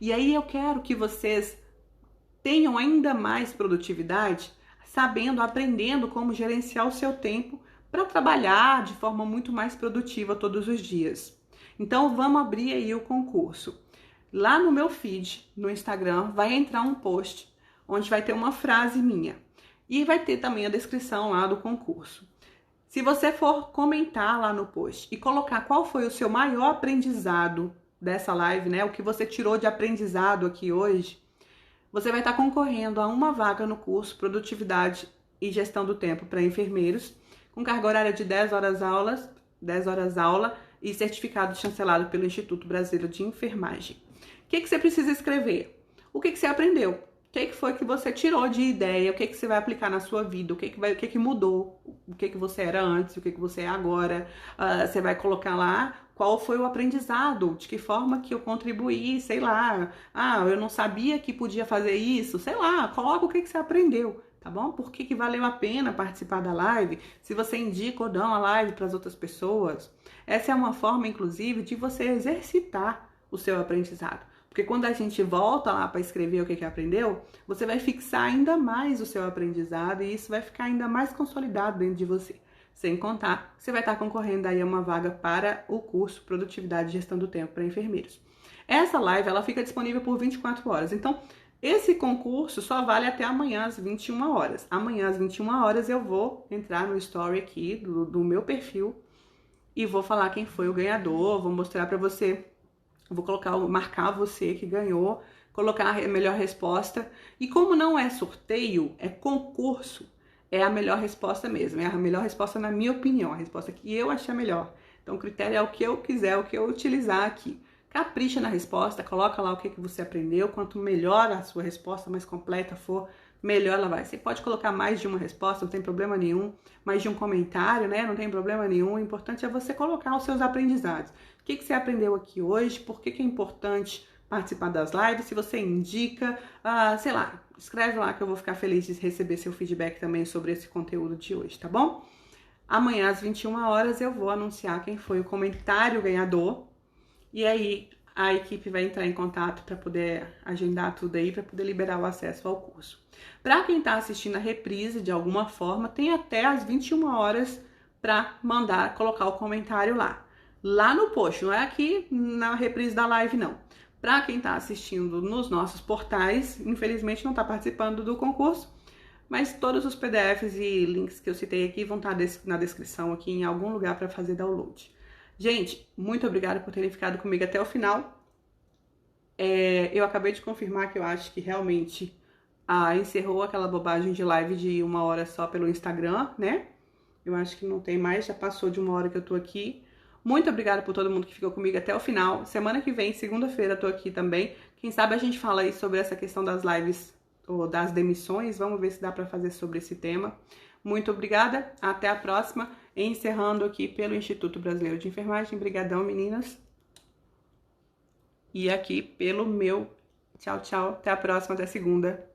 E aí eu quero que vocês tenham ainda mais produtividade, sabendo, aprendendo como gerenciar o seu tempo para trabalhar de forma muito mais produtiva todos os dias. Então vamos abrir aí o concurso. Lá no meu feed, no Instagram, vai entrar um post onde vai ter uma frase minha e vai ter também a descrição lá do concurso. Se você for comentar lá no post e colocar qual foi o seu maior aprendizado dessa live, né? O que você tirou de aprendizado aqui hoje, você vai estar concorrendo a uma vaga no curso Produtividade e Gestão do Tempo para enfermeiros, com carga horária de 10 horas aula e certificado chancelado pelo Instituto Brasileiro de Enfermagem. O que você precisa escrever? O que você aprendeu? O que foi que você tirou de ideia? O que você vai aplicar na sua vida? O que mudou? O que você era antes? O que você é agora? Você vai colocar lá qual foi o aprendizado, de que forma que eu contribuí, sei lá. Eu não sabia que podia fazer isso, sei lá. Coloca o que você aprendeu, tá bom? Por que valeu a pena participar da live? Se você indica ou não a live para as outras pessoas. Essa é uma forma, inclusive, de você exercitar o seu aprendizado. Porque quando a gente volta lá para escrever o que aprendeu, você vai fixar ainda mais o seu aprendizado e isso vai ficar ainda mais consolidado dentro de você. Sem contar, você vai estar concorrendo aí a uma vaga para o curso Produtividade e Gestão do Tempo para enfermeiros. Essa live, ela fica disponível por 24 horas. Então, esse concurso só vale até amanhã às 21 horas. Amanhã às 21 horas eu vou entrar no story aqui do meu perfil e vou falar quem foi o ganhador, vou mostrar para você. Vou marcar você que ganhou, colocar a melhor resposta. E como não é sorteio, é concurso, é a melhor resposta mesmo. É a melhor resposta na minha opinião, a resposta que eu achei melhor. Então o critério é o que eu quiser, o que eu utilizar aqui. Capricha na resposta, coloca lá o que você aprendeu. Quanto melhor a sua resposta, mais completa for, melhor ela vai. Você pode colocar mais de uma resposta, não tem problema nenhum. Mais de um comentário, né? Não tem problema nenhum. O importante é você colocar os seus aprendizados. O que você aprendeu aqui hoje? Por que é importante participar das lives? Se você indica, sei lá, escreve lá que eu vou ficar feliz de receber seu feedback também sobre esse conteúdo de hoje, tá bom? Amanhã às 21 horas eu vou anunciar quem foi o comentário ganhador e aí a equipe vai entrar em contato para poder agendar tudo aí, para poder liberar o acesso ao curso. Para quem está assistindo a reprise de alguma forma, tem até às 21 horas para colocar o comentário lá no post, não é aqui na reprise da live não. Para quem está assistindo nos nossos portais, infelizmente não está participando do concurso, mas todos os PDFs e links que eu citei aqui vão estar na descrição aqui em algum lugar para fazer download. Gente, muito obrigada por terem ficado comigo até o final. Eu acabei de confirmar que eu acho que realmente encerrou aquela bobagem de live de 1 hora só pelo Instagram, né? Eu acho que não tem mais, já passou de 1 hora que eu tô aqui. Muito obrigada por todo mundo que ficou comigo até o final. Semana que vem, segunda-feira, tô aqui também. Quem sabe a gente fala aí sobre essa questão das lives ou das demissões. Vamos ver se dá para fazer sobre esse tema. Muito obrigada, até a próxima. Encerrando aqui pelo Instituto Brasileiro de Enfermagem. Brigadão, meninas. E aqui pelo meu tchau, tchau. Até a próxima, até segunda.